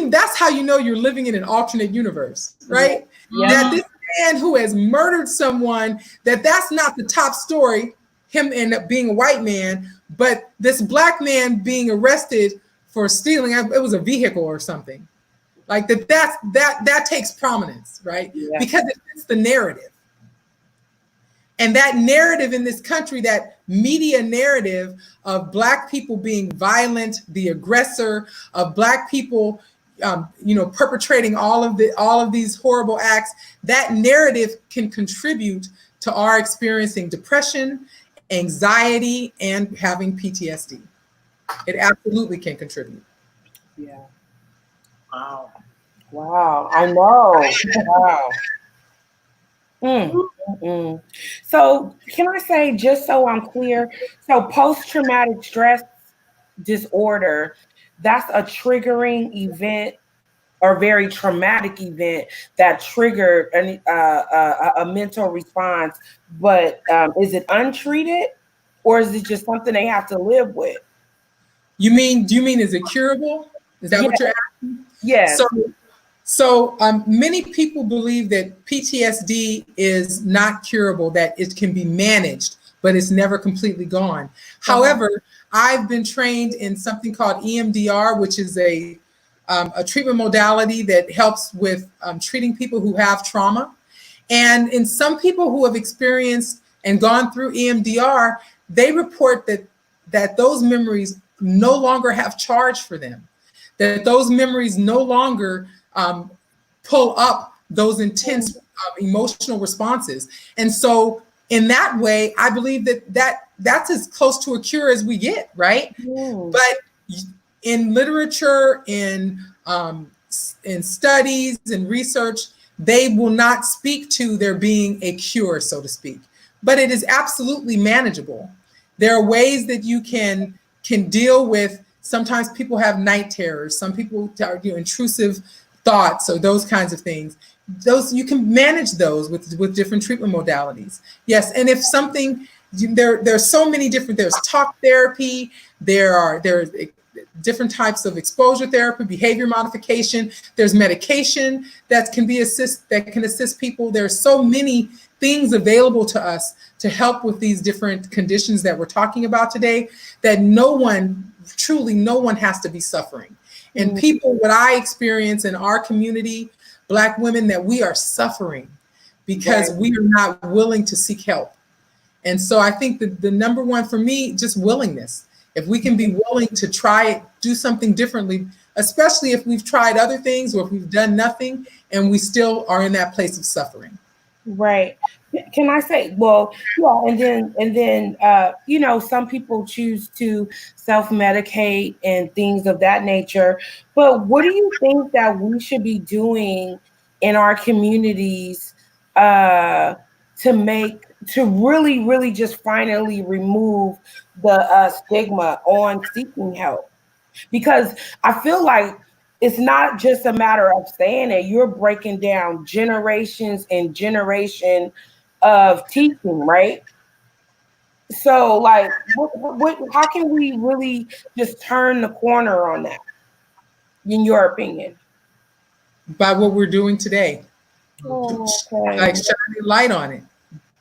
that's how you know you're living in an alternate universe, right? Yeah. That this man who has murdered someone, that's not the top story, him end up being a white man, but this black man being arrested for stealing, it was a vehicle or something. Like that takes prominence, right? Yeah. Because it fits the narrative. And that narrative in this country, that media narrative of Black people being violent, the aggressor, of Black people, perpetrating all of these horrible acts, that narrative can contribute to our experiencing depression, anxiety, and having PTSD. It absolutely can contribute. Yeah. Wow. Wow. I know. Wow. So can I say, just so I'm clear, so post-traumatic stress disorder, that's a triggering event or very traumatic event that triggered a mental response, but is it untreated, or is it just something they have to live with? Do you mean is it curable? Is that what you're asking? Yes. So many people believe that PTSD is not curable, that it can be managed, but it's never completely gone. However, I've been trained in something called EMDR, which is a treatment modality that helps with treating people who have trauma. And in some people who have experienced and gone through EMDR, they report that those memories no longer have charge for them, that those memories no longer pull up those intense emotional responses. And so in that way, I believe that's as close to a cure as we get, right? But in literature, in studies and research, they will not speak to there being a cure, so to speak. But it is absolutely manageable. There are ways that you can deal with. Sometimes people have night terrors. Some people are intrusive thoughts or those kinds of things. Those you can manage those with different treatment modalities. Yes, and if something, there's so many different. There's talk therapy. There's different types of exposure therapy, behavior modification. There's medication that can assist people. There's so many things available to us to help with these different conditions that we're talking about today, that truly no one has to be suffering. And people, what I experience in our community, Black women, that we are suffering because we are not willing to seek help. And so I think that the number one for me, just willingness. If we can be willing to try it, do something differently, especially if we've tried other things or if we've done nothing and we still are in that place of suffering. Right. Can I say, well, yeah, and then some people choose to self-medicate and things of that nature. But what do you think that we should be doing in our communities to really, really just finally remove the stigma on seeking help? Because I feel like it's not just a matter of saying it. You're breaking down generations and generation of teaching, right? So, like, how can we really just turn the corner on that, in your opinion? By what we're doing today. Okay. Like shining light on it,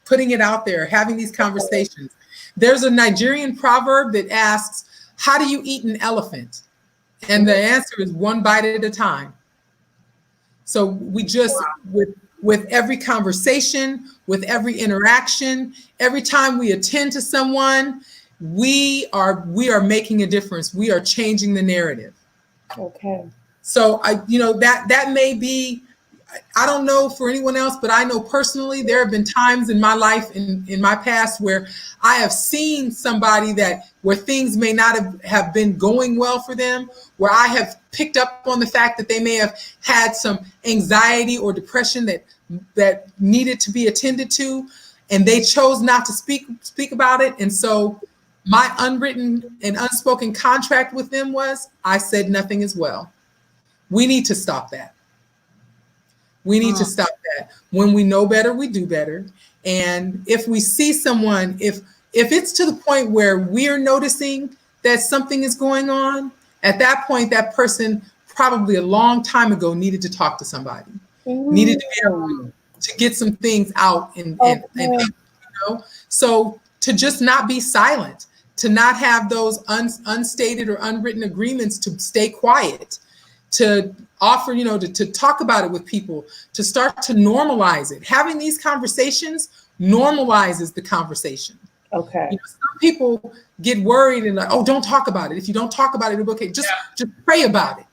putting it out there, having these conversations. There's a Nigerian proverb that asks, how do you eat an elephant? And the answer is one bite at a time. So we just, with every conversation, with every interaction, every time we attend to someone, we are making a difference. We are changing the narrative. Okay. So that may be, I don't know for anyone else, but I know personally there have been times in my life, in my past, where I have seen somebody where things may not have been going well for them, where I have picked up on the fact that they may have had some anxiety or depression that needed to be attended to. and they chose not to speak about it. And so my unwritten and unspoken contract with them was, I said nothing as well. We need to stop that. We need to stop that. When we know better, we do better. And if we see someone, if it's to the point where we're noticing that something is going on, at that point, that person probably a long time ago needed to talk to somebody, needed to be able to get some things out and you know, so to just not be silent, to not have those unstated or unwritten agreements, to stay quiet, to offer, you know, to talk about it with people, to start to normalize it. Having these conversations normalizes the conversation. Okay. You know, some people get worried and like, oh, don't talk about it. If you don't talk about it, it'll be okay. Just pray about it.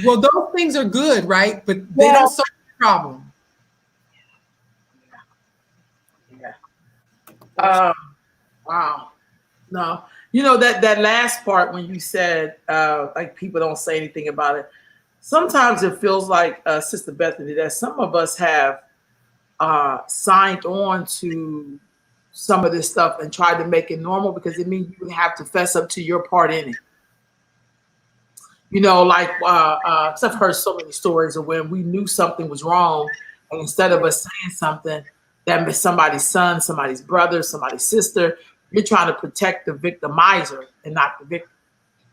Well, those things are good, right? But they don't solve the problem. Wow. No, you know, that last part when you said like people don't say anything about it. Sometimes it feels like, Sister Bethany, that some of us have signed on to some of this stuff and tried to make it normal because it means you have to fess up to your part in it. You know, like, 'cause I've heard so many stories of when we knew something was wrong, and instead of us saying something that was somebody's son, somebody's brother, somebody's sister, you're trying to protect the victimizer and not the victim.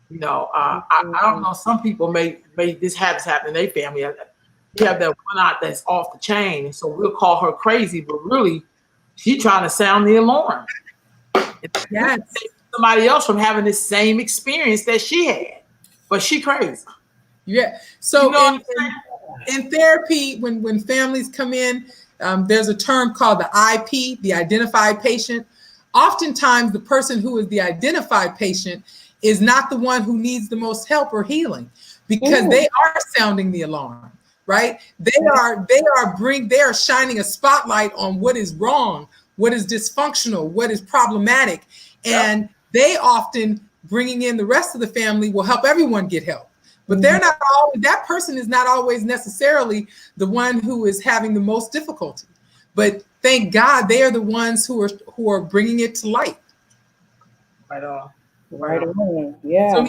You know, I don't know. Some people may this happen in their family. You have that one aunt that's off the chain, and so we'll call her crazy, but really, she's trying to sound the alarm. Yes. Somebody else from having the same experience that she had, but she crazy. Yeah. So you know in therapy, when families come in, there's a term called the IP, the identified patient. Oftentimes, the person who is the identified patient is not the one who needs the most help or healing, because they are sounding the alarm, right? They are shining a spotlight on what is wrong, what is dysfunctional, what is problematic, and they often bringing in the rest of the family will help everyone get help. But they're not always, that person is not always necessarily the one who is having the most difficulty. But thank God they are the ones who are bringing it to light. Right on. Right on. Yeah. So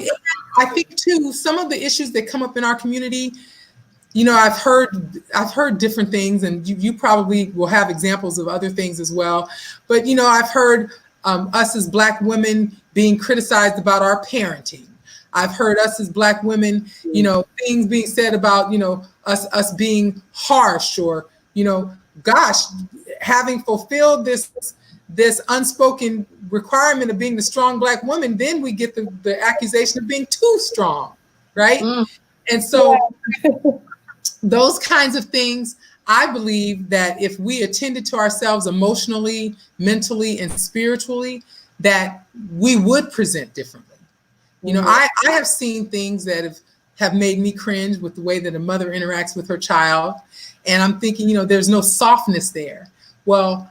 I think too, some of the issues that come up in our community, you know, I've heard different things, and you probably will have examples of other things as well. But you know, I've heard us as Black women being criticized about our parenting. I've heard us as Black women, you know, things being said about, you know, us being harsh, or, you know, gosh, having fulfilled this unspoken requirement of being the strong Black woman, then we get the accusation of being too strong, right? And so those kinds of things, I believe that if we attended to ourselves emotionally, mentally, and spiritually, that we would present differently. You know, I have seen things that have made me cringe with the way that a mother interacts with her child. And I'm thinking, you know, there's no softness there. Well,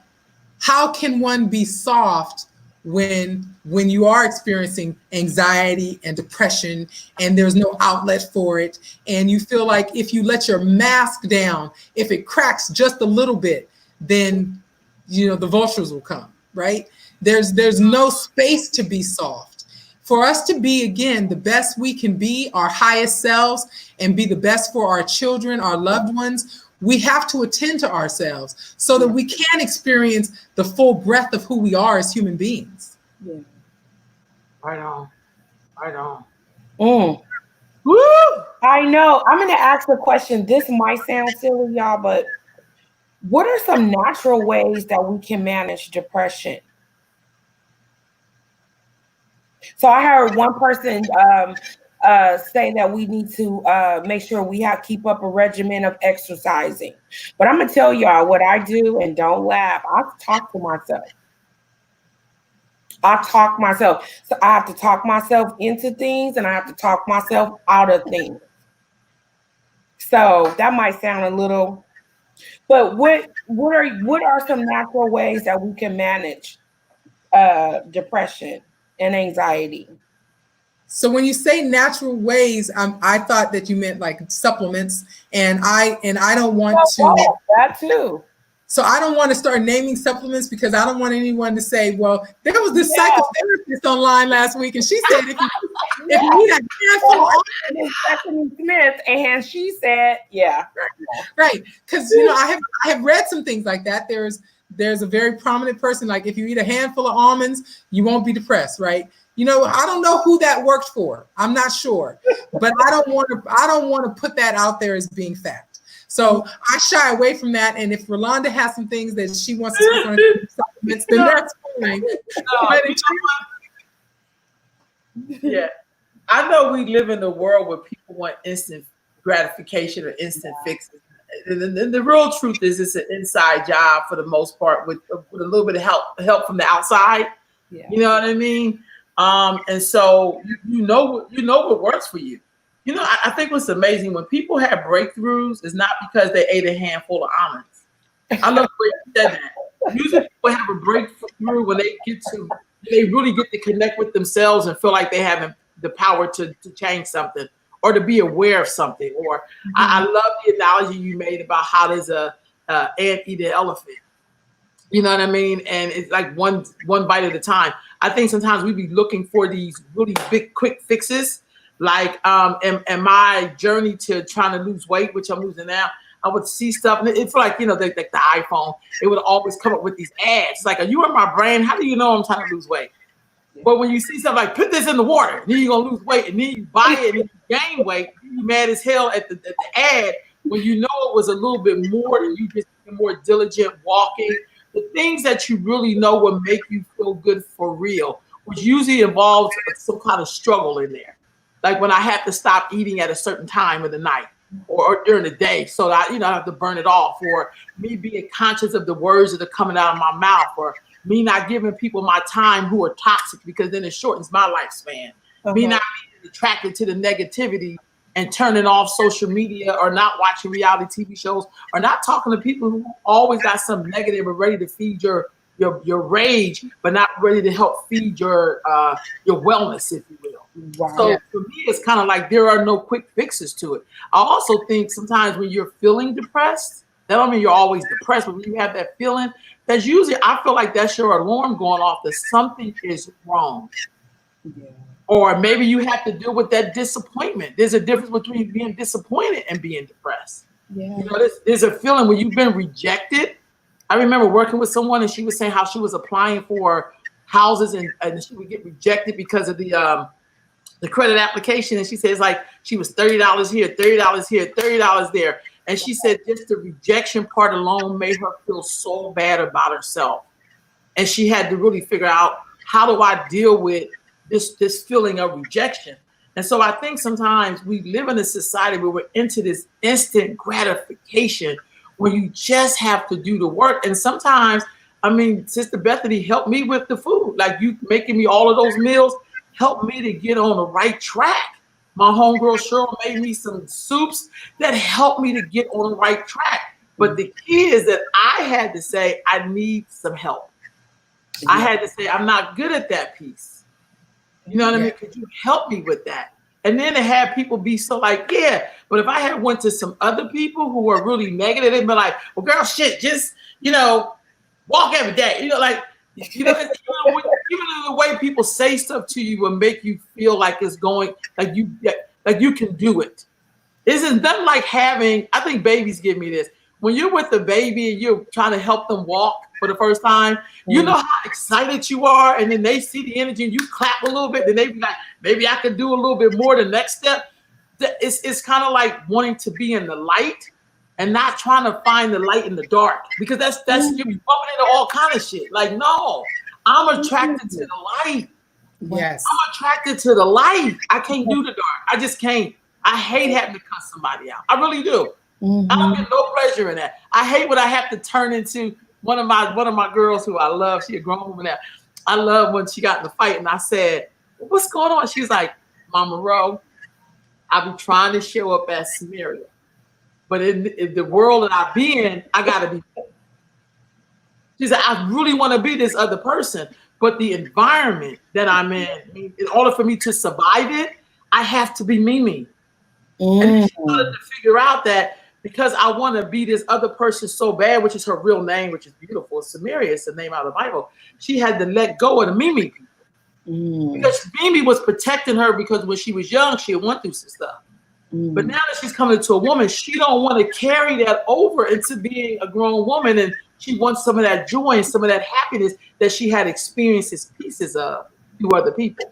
how can one be soft when you are experiencing anxiety and depression and there's no outlet for it, and you feel like if you let your mask down, if it cracks just a little bit, then, you know, the vultures will come, right? There's no space to be soft. For us to be, again, the best we can be, our highest selves, and be the best for our children, our loved ones, we have to attend to ourselves so that we can experience the full breadth of who we are as human beings. Yeah. Right on. Right on. Woo! I know. I'm going to ask a question. This might sound silly, y'all, but what are some natural ways that we can manage depression? So I heard one person say that we need to make sure we keep up a regimen of exercising. But I'm going to tell y'all what I do, and don't laugh. I talk to myself. So I have to talk myself into things, and I have to talk myself out of things. So that might sound a little, but what are some natural ways that we can manage depression and anxiety? So when you say natural ways, I thought that you meant like supplements, and I don't want to. That too. So I don't want to start naming supplements because I don't want anyone to say, well, there was this psychotherapist online last week and she said if you need a handful of Stephanie Smith, and she said, yeah. Right. Because I have read some things like that. There's a very prominent person, like if you eat a handful of almonds, you won't be depressed, right? I don't know who that worked for. I'm not sure. But I don't want to put that out there as being fact. So I shy away from that. And if Rolanda has some things that she wants to speak on supplements, then that's fine. Yeah. I know we live in a world where people want instant gratification or instant fixes. And the real truth is it's an inside job for the most part with a little bit of help from the outside. Yeah. You know what I mean? And so you know what works for you. I think what's amazing when people have breakthroughs is not because they ate a handful of almonds. I love the way you said that. Usually people have a breakthrough when they really get to connect with themselves and feel like they have the power to change something or to be aware of something. Or I love the analogy you made about how there's a ant eat an elephant. You know what I mean? And it's like one bite at a time. I think sometimes we be looking for these really big, quick fixes. Like in my journey to trying to lose weight, which I'm losing now, I would see stuff, and it's like, like the iPhone, it would always come up with these ads. Like, are you in my brain? How do you know I'm trying to lose weight? But when you see something like, put this in the water, then you're going to lose weight, and then you buy it and you gain weight, you're mad as hell at the ad when you know it was a little bit more than you just more diligent walking. The things that you really know will make you feel good for real, which usually involves some kind of struggle in there. Like when I have to stop eating at a certain time of the night or during the day so that I have to burn it off, or me being conscious of the words that are coming out of my mouth, or me not giving people my time who are toxic because then it shortens my lifespan. Me not being attracted to the negativity and turning off social media or not watching reality TV shows or not talking to people who always got some negative or ready to feed your rage, but not ready to help feed your wellness, if you will. Wow. So for me, it's kind of like there are no quick fixes to it. I also think sometimes when you're feeling depressed, that don't mean you're always depressed, but when you have that feeling, that's usually, I feel like that's your alarm going off that something is wrong. Yeah. Or maybe you have to deal with that disappointment. There's a difference between being disappointed and being depressed. Yeah. There's a feeling when you've been rejected. I remember working with someone and she was saying how she was applying for houses and she would get rejected because of the credit application. And she says like she was $30 here, $30 here, $30 there. And she said just the rejection part alone made her feel so bad about herself. And she had to really figure out, how do I deal with this feeling of rejection? And so I think sometimes we live in a society where we're into this instant gratification where you just have to do the work. And sometimes, Sister Bethany helped me with the food. Like you making me all of those meals helped me to get on the right track. My homegirl Cheryl made me some soups that helped me to get on the right track. But the key is that I had to say, I need some help. Yeah. I had to say, I'm not good at that piece. You know what I mean? Could you help me with that? And then to have people be so like, yeah, but if I had went to some other people who were really negative, they'd be like, well, girl, shit, just, walk every day. Even the way people say stuff to you will make you feel like it's going, like you can do it. Isn't that like having, I think babies give me this. When you're with a baby and you're trying to help them walk for the first time, you know how excited you are, and then they see the energy and you clap a little bit, then they be like, maybe I could do a little bit more the next step. It's kind of like wanting to be in the light and not trying to find the light in the dark, because that's you be bumping into all kind of shit. Like, no, I'm attracted to the light. Yes. I'm attracted to the light. I can't do the dark. I just can't. I hate having to cuss somebody out. I really do. Mm-hmm. I don't get no pleasure in that. I hate when I have to turn into one of my girls who I love. She a grown woman now. I love when she got in the fight and I said, what's going on? She's like, Mama Ro, I be trying to show up as Samaria, but in the world that I be in, I gotta be. She said, I really want to be this other person, but the environment that I'm in order for me to survive it, I have to be Mimi. And she started to figure out that because I want to be this other person so bad, which is her real name, which is beautiful. Samaria is the name out of the Bible. She had to let go of the Mimi people. Because Mimi was protecting her, because when she was young, she went through some stuff. But now that she's coming to a woman, she don't want to carry that over into being a grown woman, and she wants some of that joy and some of that happiness that she had experienced pieces of through other people.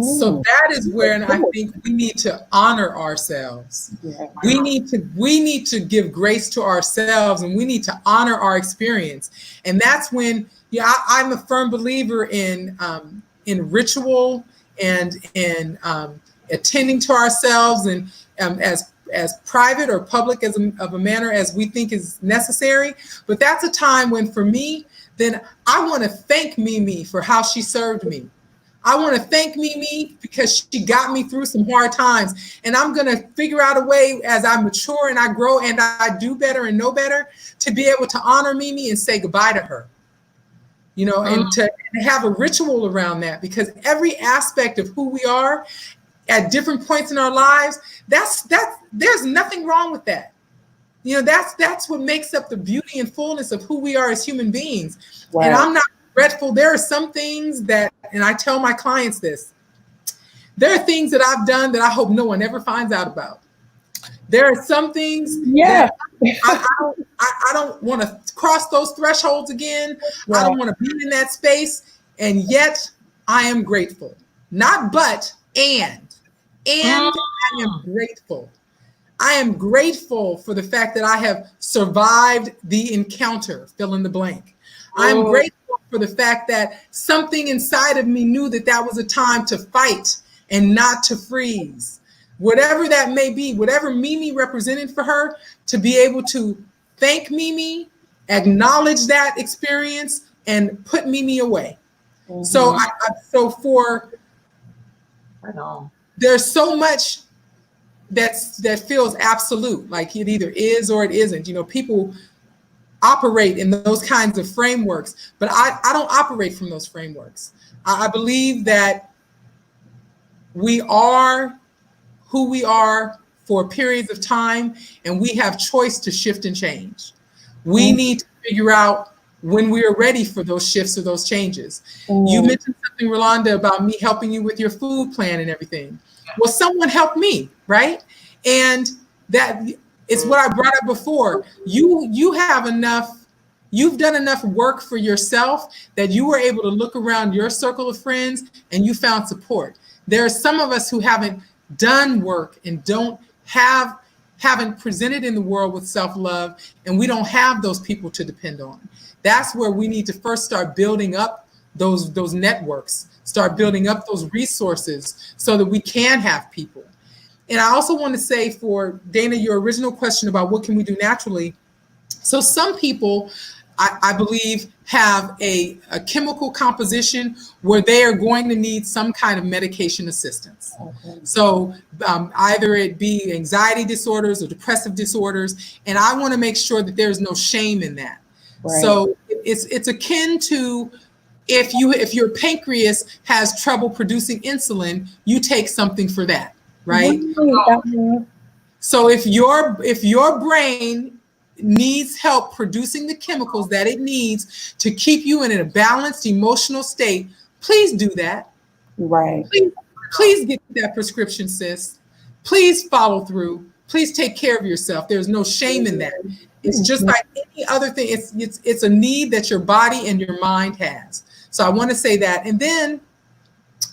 So that is where I think we need to honor ourselves. Yeah. We need to give grace to ourselves, and we need to honor our experience. And that's when, I'm a firm believer in ritual and in attending to ourselves, and as private or public of a manner as we think is necessary. But that's a time when, for me, then I want to thank Mimi for how she served me. I want to thank Mimi because she got me through some hard times. And I'm going to figure out a way, as I mature and I grow and I do better and know better, to be able to honor Mimi and say goodbye to her. And to have a ritual around that, because every aspect of who we are at different points in our lives, there's nothing wrong with that. That's what makes up the beauty and fullness of who we are as human beings. Right. And I'm not regretful. There are some things that, and I tell my clients this, there are things that I've done that I hope no one ever finds out about. There are some things that I don't want to cross those thresholds again. Right. I don't want to be in that space. And yet I am grateful. Not but, and I am grateful. I am grateful for the fact that I have survived the encounter, fill in the blank. I'm grateful for the fact that something inside of me knew that was a time to fight and not to freeze. Whatever that may be, whatever Mimi represented for her, to be able to thank Mimi, acknowledge that experience, and put Mimi away. So there's so much that feels absolute, like it either is or it isn't. People operate in those kinds of frameworks, but I don't operate from those frameworks. I believe that we are who we are for periods of time, and we have choice to shift and change. We need to figure out when we are ready for those shifts or those changes. You mentioned something, Rolanda, about me helping you with your food plan and everything. Well, someone helped me, right? And that it's what I brought up before. You have enough, you've done enough work for yourself that you were able to look around your circle of friends and you found support. There are some of us who haven't done work and haven't presented in the world with self-love, and we don't have those people to depend on. That's where we need to first start building up those networks, start building up those resources so that we can have people. And I also want to say, for Dana, your original question about what can we do naturally. So some people, I believe, have a chemical composition where they are going to need some kind of medication assistance. Okay. So either it be anxiety disorders or depressive disorders. And I want to make sure that there's no shame in that. Right. So it's akin to if your pancreas has trouble producing insulin, you take something for that, right? Mm-hmm. So if your brain needs help producing the chemicals that it needs to keep you in a balanced emotional state, please do that. Right. Please get that prescription, sis. Please follow through. Please take care of yourself. There's no shame in that. It's just like any other thing. It's a need that your body and your mind has. So I want to say that. And then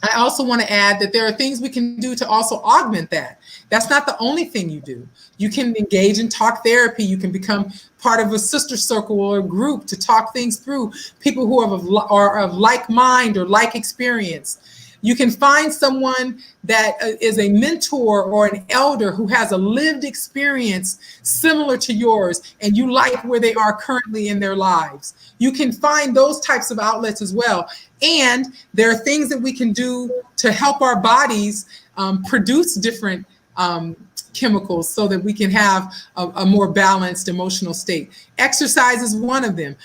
I also want to add that there are things we can do to also augment that. That's not the only thing you do. You can engage in talk therapy. You can become part of a sister circle or a group to talk things through, people who are of like mind or like experience. You can find someone that is a mentor or an elder who has a lived experience similar to yours, and you like where they are currently in their lives. You can find those types of outlets as well. And there are things that we can do to help our bodies produce different chemicals so that we can have a more balanced emotional state. Exercise is one of them.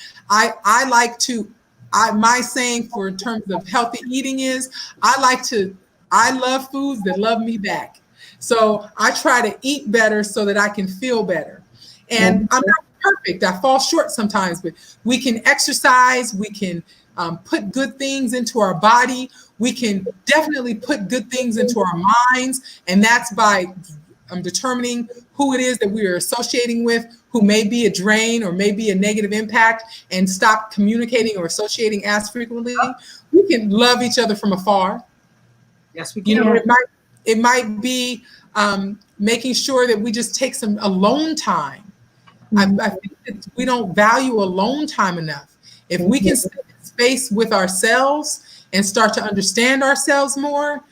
My saying for in terms of healthy eating is I love foods that love me back. So I try to eat better so that I can feel better. And I'm not perfect. I fall short sometimes, but we can exercise. We can put good things into our body. We can definitely put good things into our minds. And that's by determining who it is that we are associating with, who may be a drain or may be a negative impact, and stop communicating or associating as frequently. We can love each other from afar. Yes, we can. You know, it might be making sure that we just take some alone time. I think that we don't value alone time enough. If we can sit in space with ourselves and start to understand ourselves more,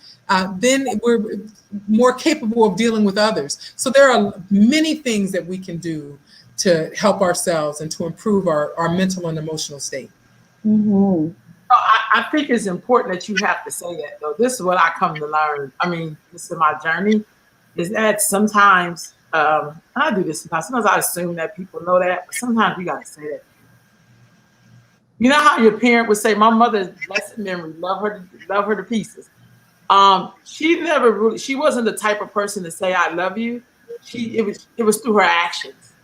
then we're more capable of dealing with others. So there are many things that we can do to help ourselves and to improve our mental and emotional state. I think it's important that you have to say that, though. This is what I come to learn. I mean, this is my journey, is that sometimes, I do this sometimes I assume that people know that, but sometimes you got to say that. You know how your parent would say, my mother's blessed memory, love her to pieces. She wasn't the type of person to say, I love you. It was through her actions.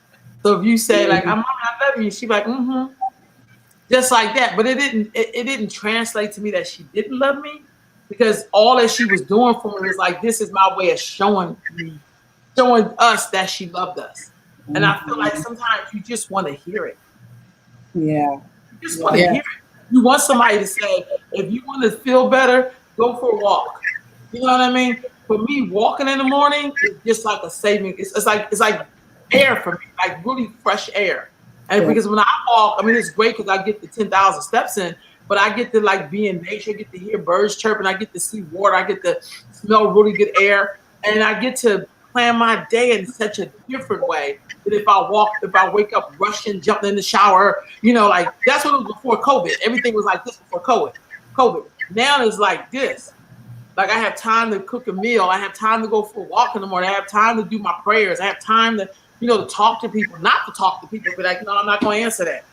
So if you say like, Mama, I love you, she'd be like, just like that. But it didn't translate to me that she didn't love me, because all that she was doing for me was like, this is my way of showing us that she loved us. And I feel like sometimes you just want to hear it. Yeah. You just want to hear it. You want somebody to say, if you want to feel better, go for a walk. You know what I mean? For me, walking in the morning is just like a saving. It's like air for me, like really fresh air. And because when I walk, I mean, it's great because I get the 10,000 steps in, but I get to like be in nature, get to hear birds chirping, I get to see water, I get to smell really good air, and I get to plan my day in such a different way than if I wake up rushing, jumping in the shower, you know, like that's what it was before COVID. Everything was like this before COVID. Now it's like this. Like I have time to cook a meal. I have time to go for a walk in the morning. I have time to do my prayers. I have time to, to talk to people, not to talk to people, but like, no, I'm not going to answer that.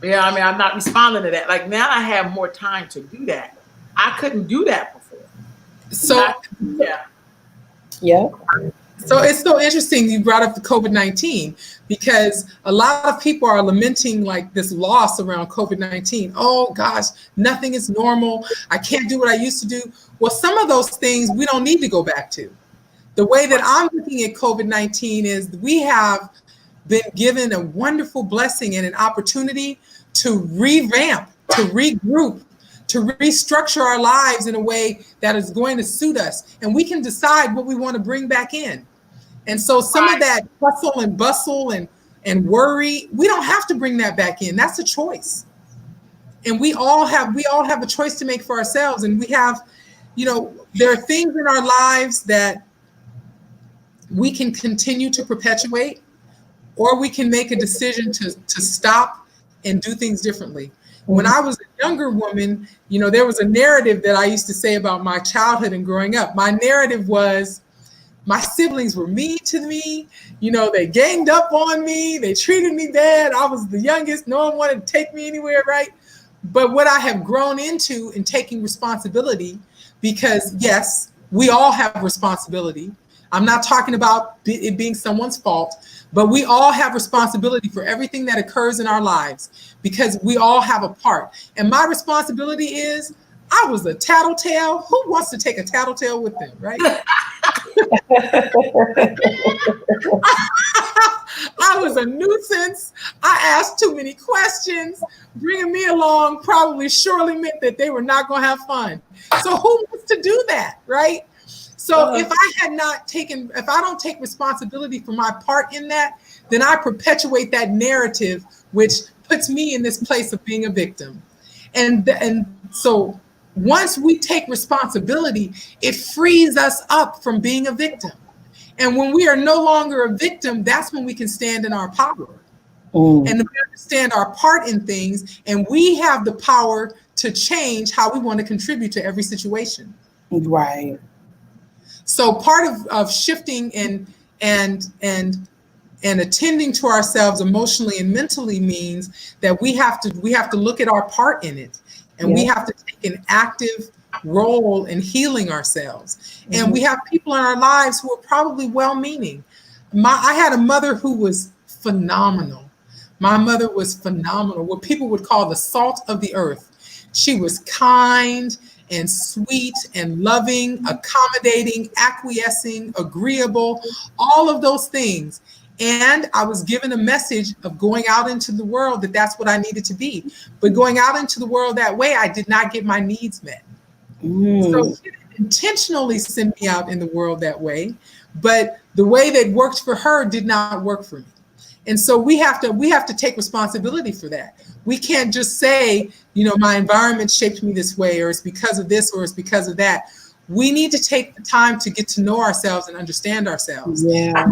Yeah, I mean, I'm not responding to that. Like now I have more time to do that. I couldn't do that before. So, Yeah. So it's so interesting you brought up the COVID-19, because a lot of people are lamenting like this loss around COVID-19. Oh gosh, nothing is normal. I can't do what I used to do. Well, some of those things we don't need to go back to. The way that I'm looking at COVID-19 is we have been given a wonderful blessing and an opportunity to revamp, to regroup, to restructure our lives in a way that is going to suit us. And we can decide what we want to bring back in. And so some of that hustle and bustle and worry, we don't have to bring that back in. That's a choice. And we all have a choice to make for ourselves. And we have, there are things in our lives that we can continue to perpetuate, or we can make a decision to stop and do things differently. When I was a younger woman, there was a narrative that I used to say about my childhood and growing up. My narrative was my siblings were mean to me. They ganged up on me. They treated me bad. I was the youngest. No one wanted to take me anywhere, right? But what I have grown into in taking responsibility, because yes, we all have responsibility. I'm not talking about it being someone's fault, but we all have responsibility for everything that occurs in our lives, because we all have a part. And my responsibility is, I was a tattletale. Who wants to take a tattletale with them, right? I was a nuisance. I asked too many questions. Bringing me along surely meant that they were not going to have fun. So who wants to do that, right? So if I don't take responsibility for my part in that, then I perpetuate that narrative, which puts me in this place of being a victim. And so once we take responsibility, it frees us up from being a victim. And when we are no longer a victim, that's when we can stand in our power. And we understand our part in things, and we have the power to change how we want to contribute to every situation. Right. So part of shifting and attending to ourselves emotionally and mentally means that we have to look at our part in it, and we have to take an active role in healing ourselves. And we have people in our lives who are probably well-meaning, I had a mother who was phenomenal. My mother was phenomenal, what people would call the salt of the earth. She was kind and sweet and loving, accommodating, acquiescing, agreeable, all of those things. And I was given a message of going out into the world that that's what I needed to be. But going out into the world that way, I did not get my needs met. So she didn't intentionally send me out in the world that way, but the way that worked for her did not work for me. And so we have to take responsibility for that. We can't just say, my environment shaped me this way, or it's because of this, or it's because of that. We need to take the time to get to know ourselves and understand ourselves. Yeah.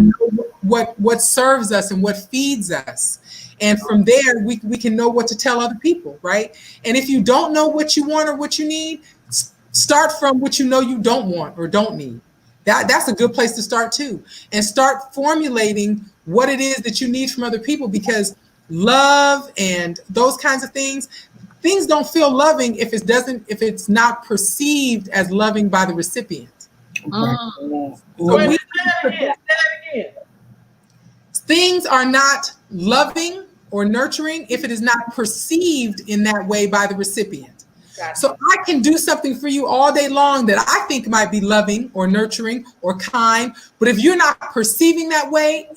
What serves us and what feeds us. And from there, we can know what to tell other people, right? And if you don't know what you want or what you need, start from what you know you don't want or don't need. That's a good place to start too. And start formulating what it is that you need from other people, because love and those kinds of things don't feel loving if it's not perceived as loving by the recipient. So say that again. Things are not loving or nurturing if it is not perceived in that way by the recipient. Gotcha. So I can do something for you all day long that I think might be loving or nurturing or kind, but if you're not perceiving that way,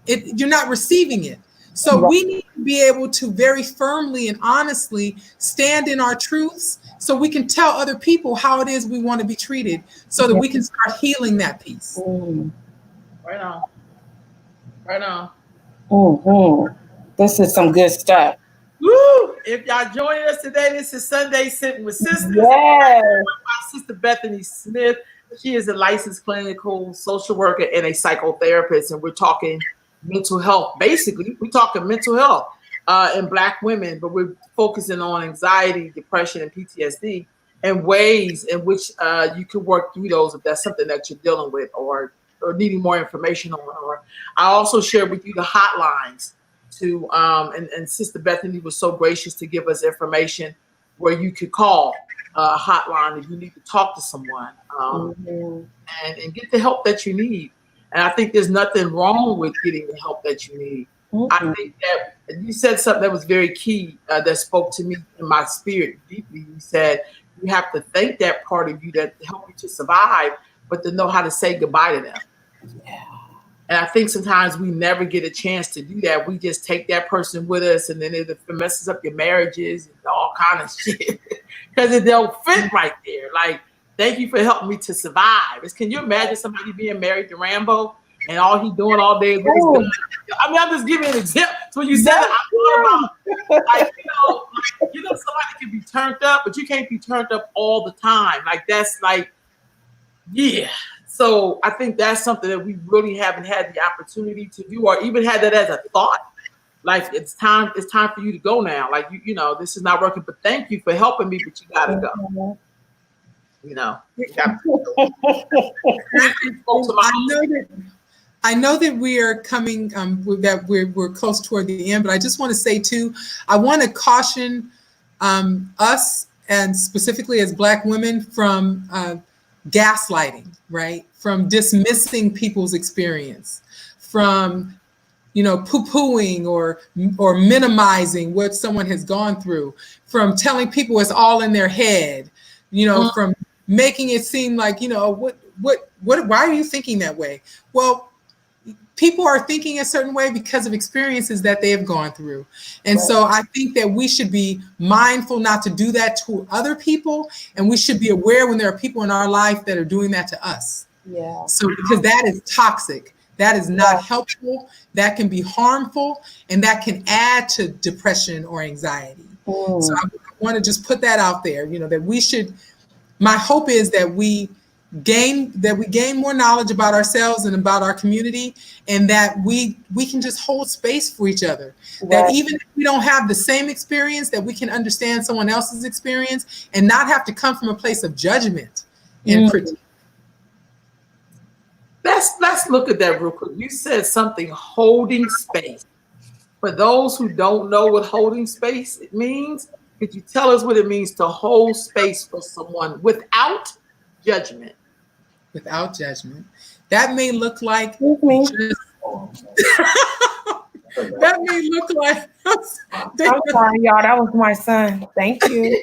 you're not receiving it. So we need to be able to very firmly and honestly stand in our truths so we can tell other people how it is we want to be treated, so that we can start healing that piece. Right on. Right on. Mm-hmm. This is some good stuff. Woo! If y'all joining us today, this is Sunday Sitting with Sisters. Yes. My sister Bethany Smith. She is a licensed clinical social worker and a psychotherapist, and we're talking mental health. Basically, we're talking mental health in Black women, but we're focusing on anxiety, depression, and PTSD, and ways in which you can work through those if that's something that you're dealing with or needing more information on. Or I also share with you the hotlines to and Sister Bethany was so gracious to give us information where you could call a hotline if you need to talk to someone and get the help that you need. And I think there's nothing wrong with getting the help that you need. I think that you said something that was very key that spoke to me in my spirit deeply. You said you have to thank that part of you that helped you to survive, but to know how to say goodbye to them. Yeah. And I think sometimes we never get a chance to do that. We just take that person with us, and then it messes up your marriages and all kind of shit because it don't fit right there. Like, thank you for helping me to survive. Can you imagine somebody being married to Rambo and all he doing all day is with his gun? I mean, I'm just giving an example. So when you said it, I thought about somebody can be turned up, but you can't be turned up all the time. Like, that's like, yeah. So I think that's something that we really haven't had the opportunity to do, or even had that as a thought. Like, it's time for you to go now. Like, you know, this is not working, but thank you for helping me, but you gotta go. You know, I know that we are coming, that we're close toward the end, but I just want to say too, I want to caution us, and specifically as Black women, from gaslighting, right? From dismissing people's experience, from, poo-pooing or minimizing what someone has gone through, from telling people it's all in their head, from making it seem like, why are you thinking that way? Well, people are thinking a certain way because of experiences that they have gone through. And so I think that we should be mindful not to do that to other people. And we should be aware when there are people in our life that are doing that to us. Yeah. So because that is toxic, that is not helpful, that can be harmful, and that can add to depression or anxiety. So I want to just put that out there, that we should, my hope is that we gain more knowledge about ourselves and about our community, and that we can just hold space for each other. That even if we don't have the same experience, that we can understand someone else's experience and not have to come from a place of judgment and critique. Let's look at that real quick. You said something, holding space. For those who don't know what holding space means, could you tell us what it means to hold space for someone without judgment? Without judgment. That may look like That may look like. I'm sorry, y'all. That was my son. Thank you.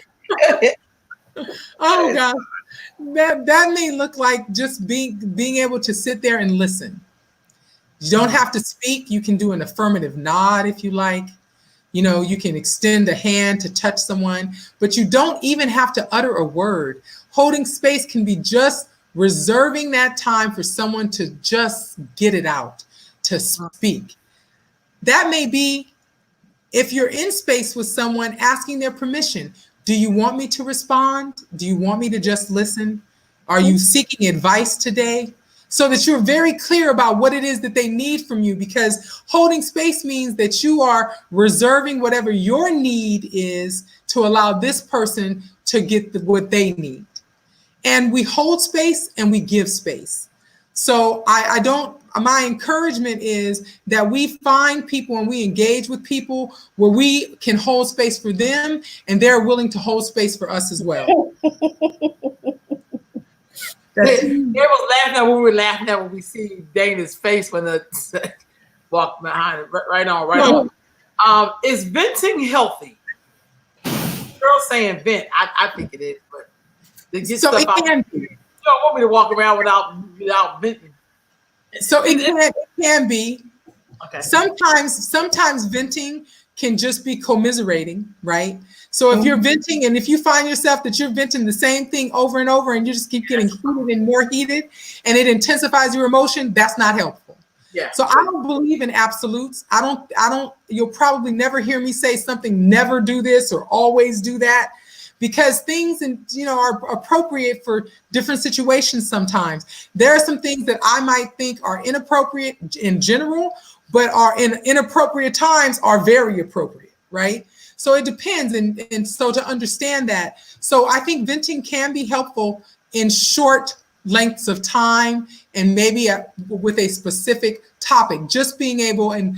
Oh gosh, that may look like just being able to sit there and listen. You don't have to speak. You can do an affirmative nod if you like. You know, you can extend a hand to touch someone, but you don't even have to utter a word. Holding space can be just reserving that time for someone to just get it out, to speak. That may be, if you're in space with someone, asking their permission. Do you want me to respond? Do you want me to just listen? Are you seeking advice today? So that you're very clear about what it is that they need from you, because holding space means that you are reserving whatever your need is to allow this person to get what they need. And we hold space and we give space. So my encouragement is that we find people and we engage with people where we can hold space for them and they're willing to hold space for us as well. They was laughing at what we were laughing at when we see Dana's face when the walk behind it. Right on. Is venting healthy? Girl saying vent. I think it is, but to get so stuff it out, can be. you don't want me to walk around without venting. So it can be. Okay. Sometimes venting can just be commiserating, right? So if you're venting and if you find yourself that you're venting the same thing over and over and you just keep getting heated and more heated and it intensifies your emotion, that's not helpful. Yeah. So I don't believe in absolutes. I don't, you'll probably never hear me say something, never do this or always do that, because things are appropriate for different situations sometimes. There are some things that I might think are inappropriate in general, but are in inappropriate times are very appropriate, right? So it depends. And so to understand that, so I think venting can be helpful in short lengths of time and maybe with a specific topic. Just being able, and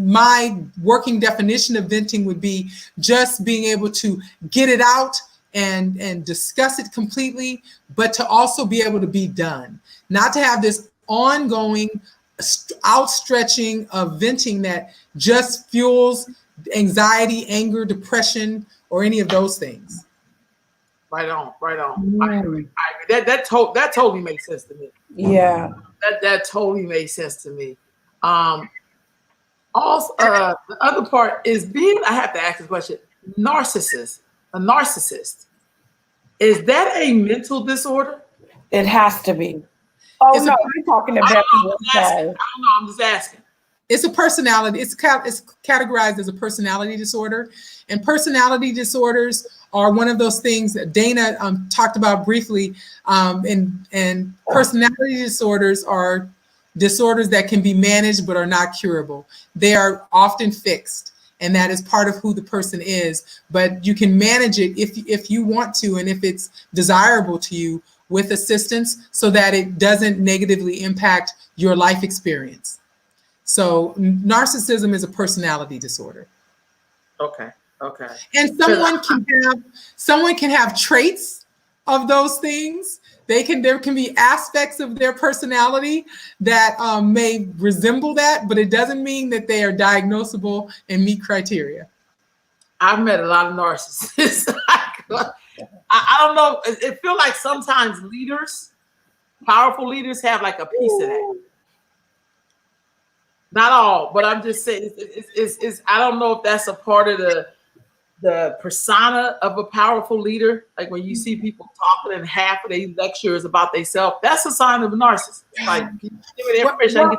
my working definition of venting would be just being able to get it out and discuss it completely, but to also be able to be done. Not to have this ongoing outstretching of venting that just fuels anxiety, anger, depression, or any of those things. Right on. I agree. That totally makes sense to me. Yeah. That totally makes sense to me. Also, the other part is I have to ask this question. A narcissist. Is that a mental disorder? It has to be. Oh, no, you're talking about. I don't know. I'm just asking. It's a personality. It's categorized as a personality disorder, and personality disorders are one of those things that Dana talked about briefly. And personality disorders are disorders that can be managed but are not curable. They are often fixed, and that is part of who the person is. But you can manage it if you want to, and if it's desirable to you, with assistance, so that it doesn't negatively impact your life experience. So narcissism is a personality disorder. Okay. And someone can have traits of those things. There can be aspects of their personality that may resemble that, but it doesn't mean that they are diagnosable and meet criteria. I've met a lot of narcissists. I don't know. It feels like sometimes powerful leaders have like a piece of that. Not all, but I'm just saying it's I don't know if that's a part of the persona of a powerful leader. Like when you see people talking and half of their lecture is about themselves, that's a sign of a narcissist. Like, give me the information.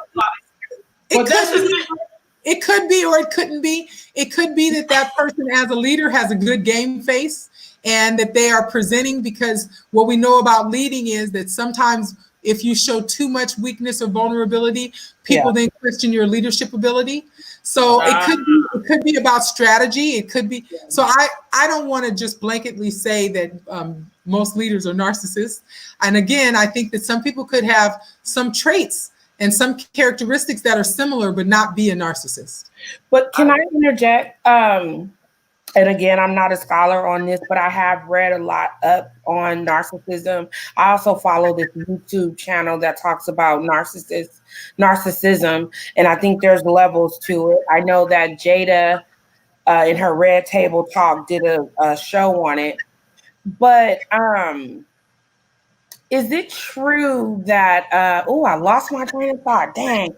It could be, or it couldn't be. It could be that person as a leader has a good game face and that they are presenting, because what we know about leading is that sometimes if you show too much weakness or vulnerability, people then question your leadership ability. So it could be about strategy. It could be. So I don't want to just blanketly say that most leaders are narcissists. And again, I think that some people could have some traits and some characteristics that are similar, but not be a narcissist. But can I interject? And again, I'm not a scholar on this, but I have read a lot up on narcissism. I also follow this YouTube channel that talks about narcissism, and I think there's levels to it. I know that Jada in her Red Table Talk did a show on it. But is it true that I lost my train of thought. Dang.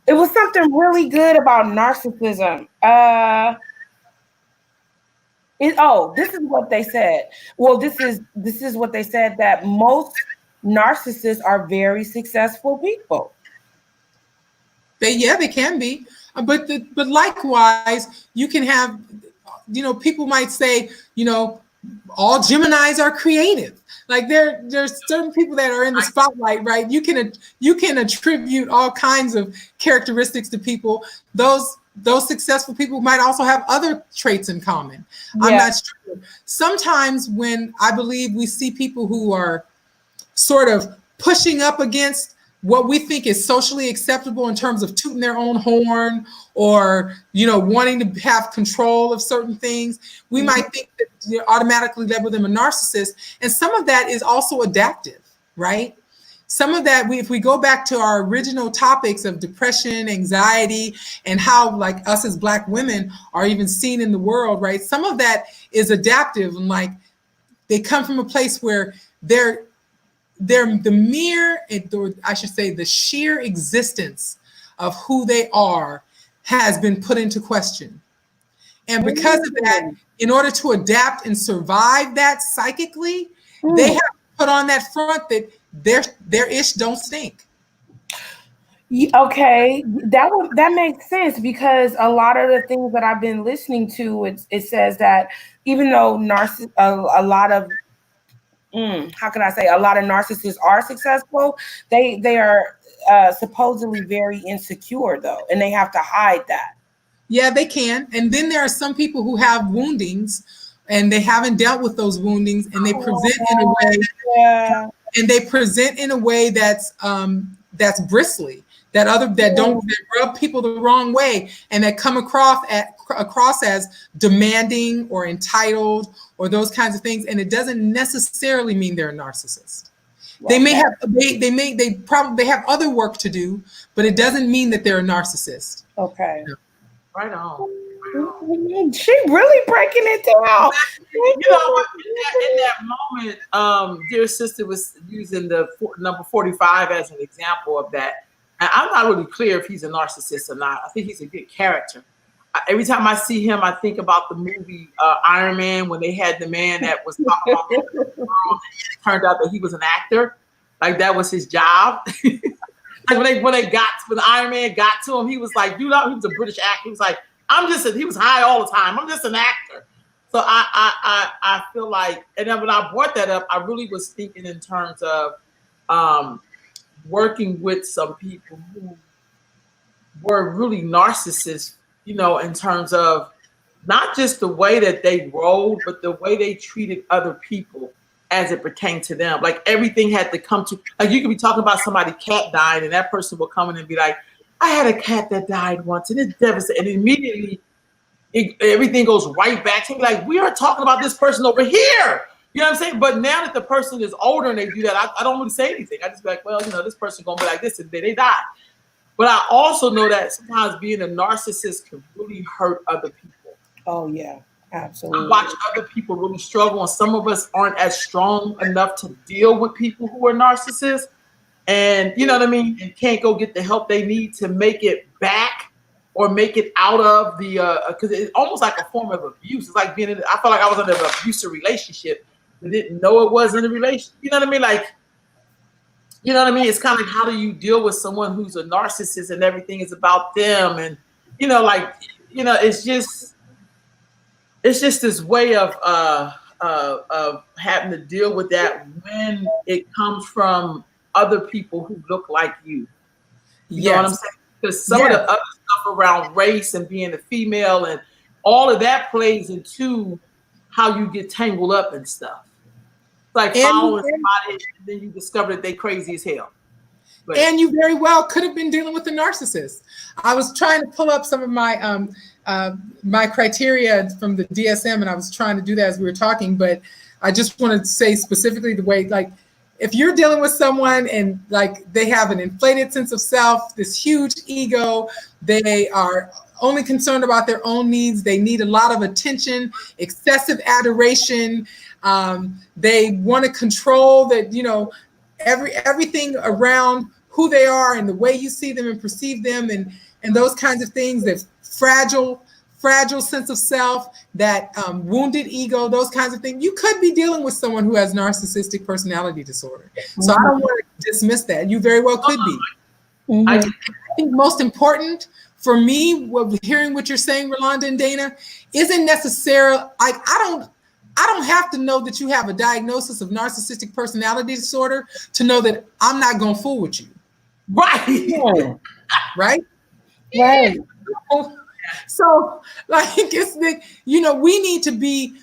It was something really good about narcissism. This is what they said. Well, this is what they said, that most narcissists are very successful people. They can be, but likewise, you can have, people might say, all Geminis are creative. Like there's certain people that are in the spotlight, right? You can attribute all kinds of characteristics to people. Those successful people might also have other traits in common. Yeah. I'm not sure. Sometimes when I believe we see people who are sort of pushing up against what we think is socially acceptable in terms of tooting their own horn or, wanting to have control of certain things, we might think that you automatically label them a narcissist. And some of that is also adaptive, right? Some of that, if we go back to our original topics of depression, anxiety, and how like us as Black women are even seen in the world, right? Some of that is adaptive, and like they come from a place where the sheer existence of who they are has been put into question. And because of that, in order to adapt and survive that psychically, they have to put on that front that their ish don't stink. Okay, that makes sense, because a lot of the things that I've been listening to, it says that even though a lot of narcissists are successful, they are supposedly very insecure though, and they have to hide that. Yeah, they can. And then there are some people who have woundings and they haven't dealt with those woundings, and they present in a way that's bristly, that rub people the wrong way, and that come across as demanding or entitled or those kinds of things. And it doesn't necessarily mean they're a narcissist. They probably have other work to do, but it doesn't mean that they're a narcissist. Okay. Yeah. Right on. She really breaking it down. You know what? In that moment, dear sister was using the number 45 as an example of that. And I'm not really clear if he's a narcissist or not. I think he's a good character. Every time I see him, I think about the movie Iron Man, when they had the man that was talking about the world. It turned out that he was an actor. Like that was his job. Like when Iron Man got to him, he was like, he was a British actor. He was like, he was high all the time. I'm just an actor. So I feel like, and then when I brought that up, I really was thinking in terms of working with some people who were really narcissists, in terms of not just the way that they rolled, but the way they treated other people as it pertained to them. Like everything had to come to, like you could be talking about somebody's cat died, and that person will come in and be like, I had a cat that died once, and it's devastating. And immediately everything goes right back to me. Like, we are talking about this person over here. You know what I'm saying? But now that the person is older and they do that, I don't really say anything. I just be like, well, this person gonna be like this, and then they die. But I also know that sometimes being a narcissist can really hurt other people. Oh yeah, absolutely. I watch other people really struggle, and some of us aren't as strong enough to deal with people who are narcissists. And you know what I mean? And can't go get the help they need to make it back or make it out of the, because it's almost like a form of abuse. It's like I felt like I was in an abusive relationship. I didn't know it was in a relationship. You know what I mean? Like, you know what I mean? It's kind of like, how do you deal with someone who's a narcissist and everything is about them? And, it's just this way of having to deal with that when it comes from other people who look like you. You know what I'm saying? Because some of the other stuff around race and being a female and all of that plays into how you get tangled up and stuff. It's like following somebody and then you discover that they crazy as hell. But, and you very well could have been dealing with a narcissist. I was trying to pull up some of my my criteria from the DSM, and I was trying to do that as we were talking, but I just wanted to say specifically the way, like, if you're dealing with someone and like they have an inflated sense of self, this huge ego, they are only concerned about their own needs, they need a lot of attention, excessive adoration, they want to control that, you know, everything around who they are and the way you see them and perceive them, and those kinds of things, that fragile sense of self, that wounded ego, those kinds of things. You could be dealing with someone who has narcissistic personality disorder. So I don't want to dismiss that. You very well could be. Mm-hmm. I think most important for me, hearing what you're saying, Rolanda and Dana, isn't necessarily, like, I don't have to know that you have a diagnosis of narcissistic personality disorder to know that I'm not going to fool with you. right. Right? Right. So, like, it's the, you know, we need to be,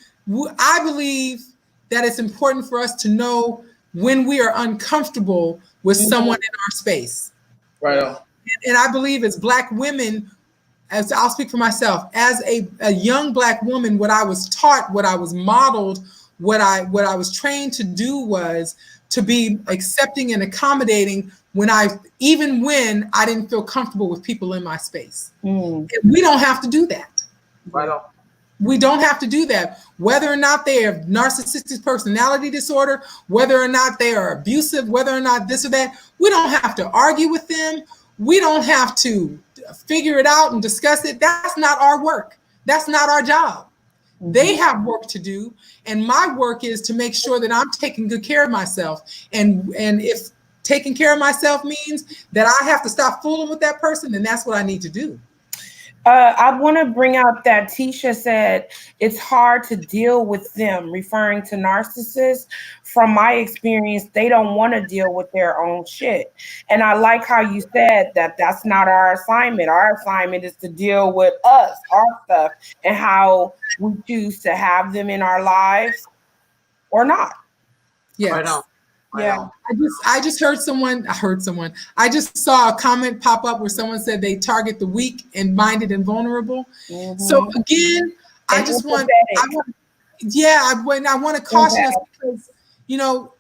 I believe that it's important for us to know when we are uncomfortable with someone in our space. Right on. And I believe as Black women, as I'll speak for myself, as a young Black woman, what I was taught, what I was modeled, what I was trained to do was to be accepting and accommodating even when I didn't feel comfortable with people in my space. And we don't have to do that. Right on. We don't have to do that. Whether or not they have narcissistic personality disorder, whether or not they are abusive, whether or not this or that, we don't have to argue with them. We don't have to figure it out and discuss it. That's not our work. That's not our job. They have work to do. And my work is to make sure that I'm taking good care of myself. And if taking care of myself means that I have to stop fooling with that person, then that's what I need to do. I want to bring out that Tisha said it's hard to deal with them, referring to narcissists. From my experience, they don't want to deal with their own shit. And I like how you said that that's not our assignment. Our assignment is to deal with us, our stuff, and how we choose to have them in our lives or not. Yes. Right on. Yeah. I just heard someone. I just saw a comment pop up where someone said they target the weak and minded and vulnerable. Mm-hmm. So again, I want to caution us, because, you know,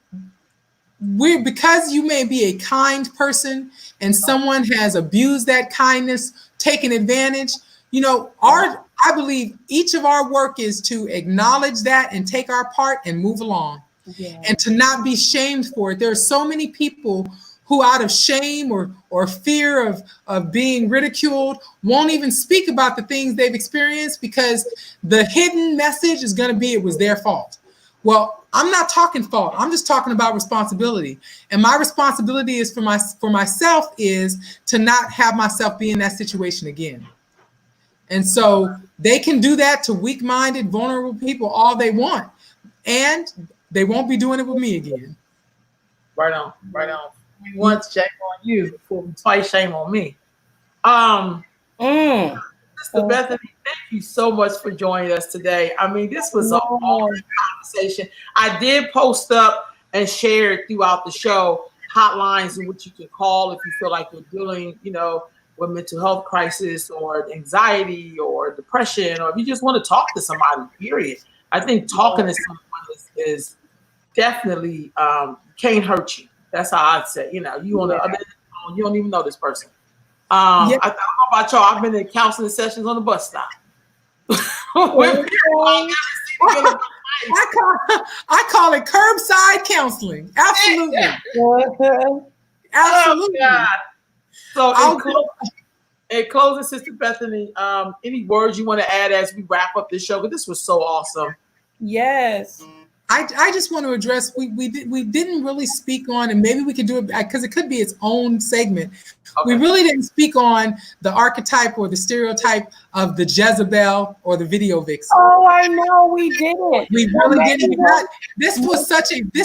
because you may be a kind person and someone has abused that kindness, taken advantage, you know, I believe each of our work is to acknowledge that and take our part and move along. Yeah. And to not be shamed for it. There are so many people who, out of shame or fear of being ridiculed, won't even speak about the things they've experienced, because the hidden message is going to be it was their fault. Well, I'm not talking fault. I'm just talking about responsibility. And my responsibility is for myself is to not have myself be in that situation again. And so they can do that to weak-minded, vulnerable people all they want. And they won't be doing it with me again. Right on. Right on. Once, shame on you. Twice, shame on me. Sister Bethany, thank you so much for joining us today. I mean, this was an awesome conversation. I did post up and share it throughout the show, hotlines in which you can call if you feel like you're dealing, you know, with mental health crisis or anxiety or depression, or if you just want to talk to somebody, period. I think talking to someone is definitely can't hurt you. That's how I'd say. You know, you on the other end, you don't even know this person. I don't know about y'all. I've been in counseling sessions on the bus stop. I call it curbside counseling. Absolutely. Absolutely. Oh, so in closing, Sister Bethany, any words you want to add as we wrap up this show? Because this was so awesome. Yes. I just want to address, we didn't really speak on, and maybe we could do it because it could be its own segment. Okay. We really didn't speak on the archetype or the stereotype of the Jezebel or the video vixen. Oh, I know we didn't. We really didn't. This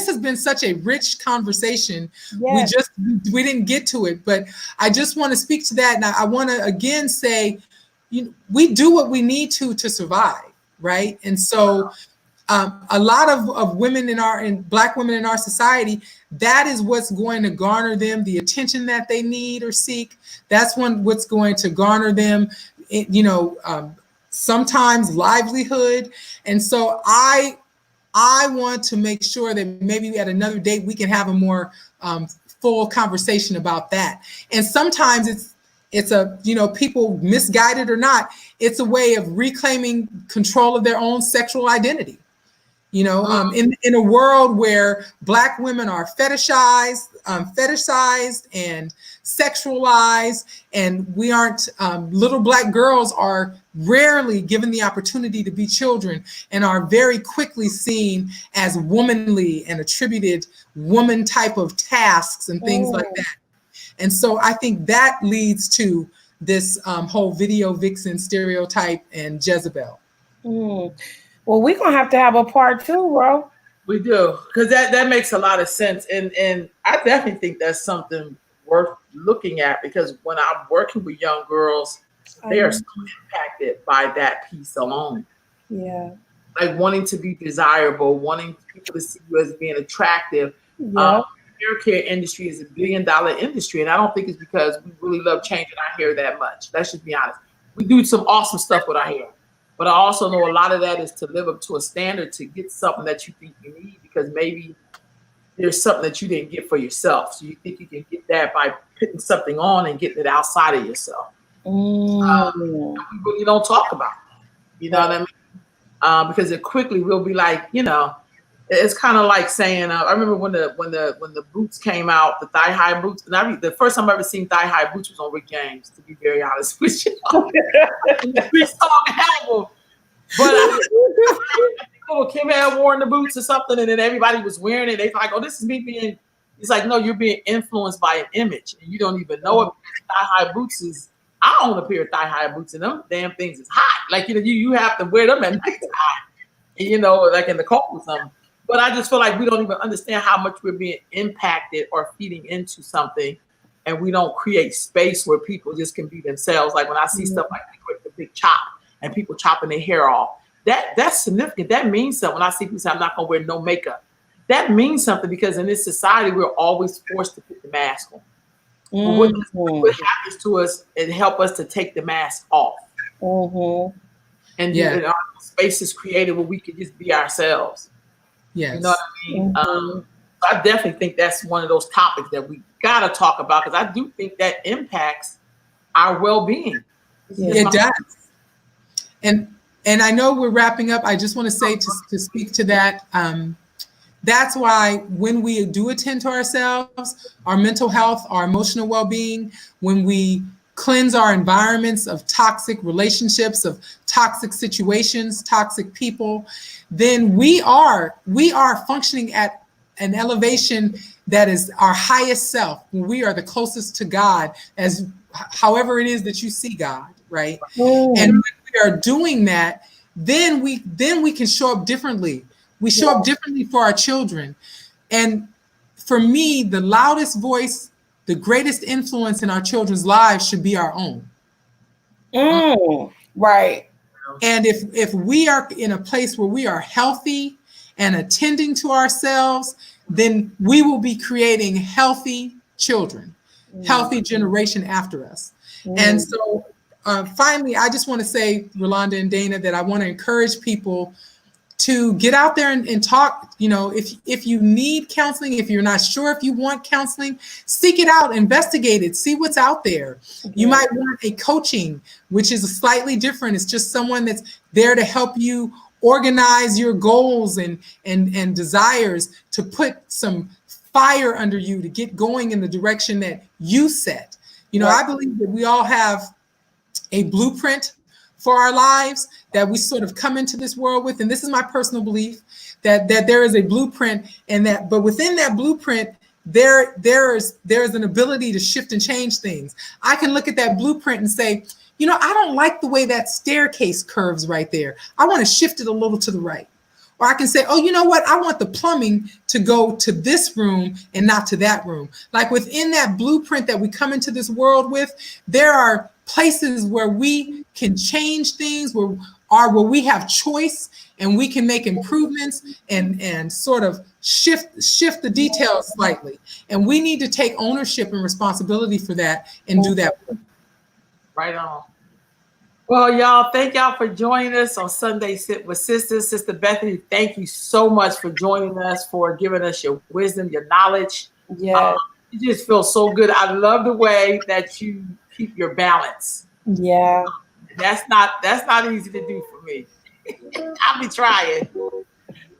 has been such a rich conversation. Yes. We didn't get to it, but I just want to speak to that. And I want to again say, we do what we need to survive, right? And so a lot of women in Black women in our society, that is what's going to garner them the attention that they need or seek. That's what's going to garner them, sometimes livelihood. And so I want to make sure that maybe at another date we can have a more full conversation about that. And sometimes it's a, people, misguided or not, it's a way of reclaiming control of their own sexual identity. In a world where Black women are fetishized and sexualized, and we aren't, little Black girls are rarely given the opportunity to be children and are very quickly seen as womanly and attributed woman type of tasks and things like that. And so I think that leads to this whole video vixen stereotype and Jezebel. Well, we're going to have a part 2, bro. We do, because that makes a lot of sense. And I definitely think that's something worth looking at, because when I'm working with young girls, they are so impacted by that piece alone. Yeah. Like wanting to be desirable, wanting people to see you as being attractive. Yeah. Hair care industry is $1 billion industry, and I don't think it's because we really love changing our hair that much. Let's just be honest. We do some awesome stuff with our hair. But I also know a lot of that is to live up to a standard to get something that you think you need, because maybe there's something that you didn't get for yourself. So you think you can get that by putting something on and getting it outside of yourself. We really don't talk about that. You know what I mean? Because it quickly will be like, it's kind of like saying, I remember when the boots came out, the thigh high boots, and the first time I ever seen thigh high boots was on Rick James, to be very honest with you. We saw Hannibal, but Kim had worn the boots or something, and then everybody was wearing it. They're like, "Oh, this is me being." It's like, no, you're being influenced by an image, and you don't even know it. Thigh high boots is. I own a pair of thigh high boots, and them damn things is hot. Like you have to wear them at nighttime, like in the cold or something. But I just feel like we don't even understand how much we're being impacted or feeding into something, and we don't create space where people just can be themselves. Like when I see stuff like the big chop and people chopping their hair off, that's significant. That means something. When I see people say, I'm not going to wear no makeup, that means something, because in this society, we're always forced to put the mask on. What happens to us, it helps us to take the mask off. And our space is created where we can just be ourselves. Yes. You know what I mean? I definitely think that's one of those topics that we got to talk about, because I do think that impacts our well-being. It does. And I know we're wrapping up. I just want to say to speak to that. That's why when we do attend to ourselves, our mental health, our emotional well-being, when we cleanse our environments of toxic relationships, of toxic situations, toxic people, then we are functioning at an elevation that is our highest self. We are the closest to God, as however it is that you see God, right? And when we are doing that, then we can show up differently. We show up differently for our children. And for me, the loudest voice, the greatest influence in our children's lives should be our own. Right. And if we are in a place where we are healthy and attending to ourselves, then we will be creating healthy children, healthy generation after us. And so finally, I just want to say, Rolanda and Dana, that I want to encourage people to get out there and talk. If you need counseling, if you're not sure if you want counseling, seek it out, investigate it, see what's out there. You might want a coaching, which is slightly different. It's just someone that's there to help you organize your goals and desires, to put some fire under you to get going in the direction that you set. I believe that we all have a blueprint for our lives that we sort of come into this world with. And this is my personal belief, that there is a blueprint, but within that blueprint, there is an ability to shift and change things. I can look at that blueprint and say, I don't like the way that staircase curves right there. I want to shift it a little to the right. Or I can say, oh, you know what? I want the plumbing to go to this room and not to that room. Like within that blueprint that we come into this world with, there are places where we can change things, where are where we have choice and we can make improvements and sort of shift the details slightly. And we need to take ownership and responsibility for that and do that. Right on. Well, y'all, thank y'all for joining us on Sunday Sit with Sisters. Sister Bethany, thank you so much for joining us, for giving us your wisdom, your knowledge. Yeah. It just feels so good. I love the way that you keep your balance. Yeah. That's not easy to do for me. I'll be trying.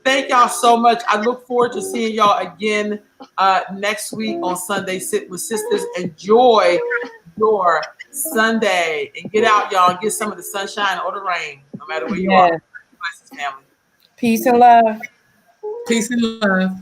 Thank y'all so much. I look forward to seeing y'all again next week on Sunday Sit with Sisters. Enjoy your Sunday and get out, y'all, and get some of the sunshine or the rain, no matter where you are. Bless his family. Peace and love. Peace and love.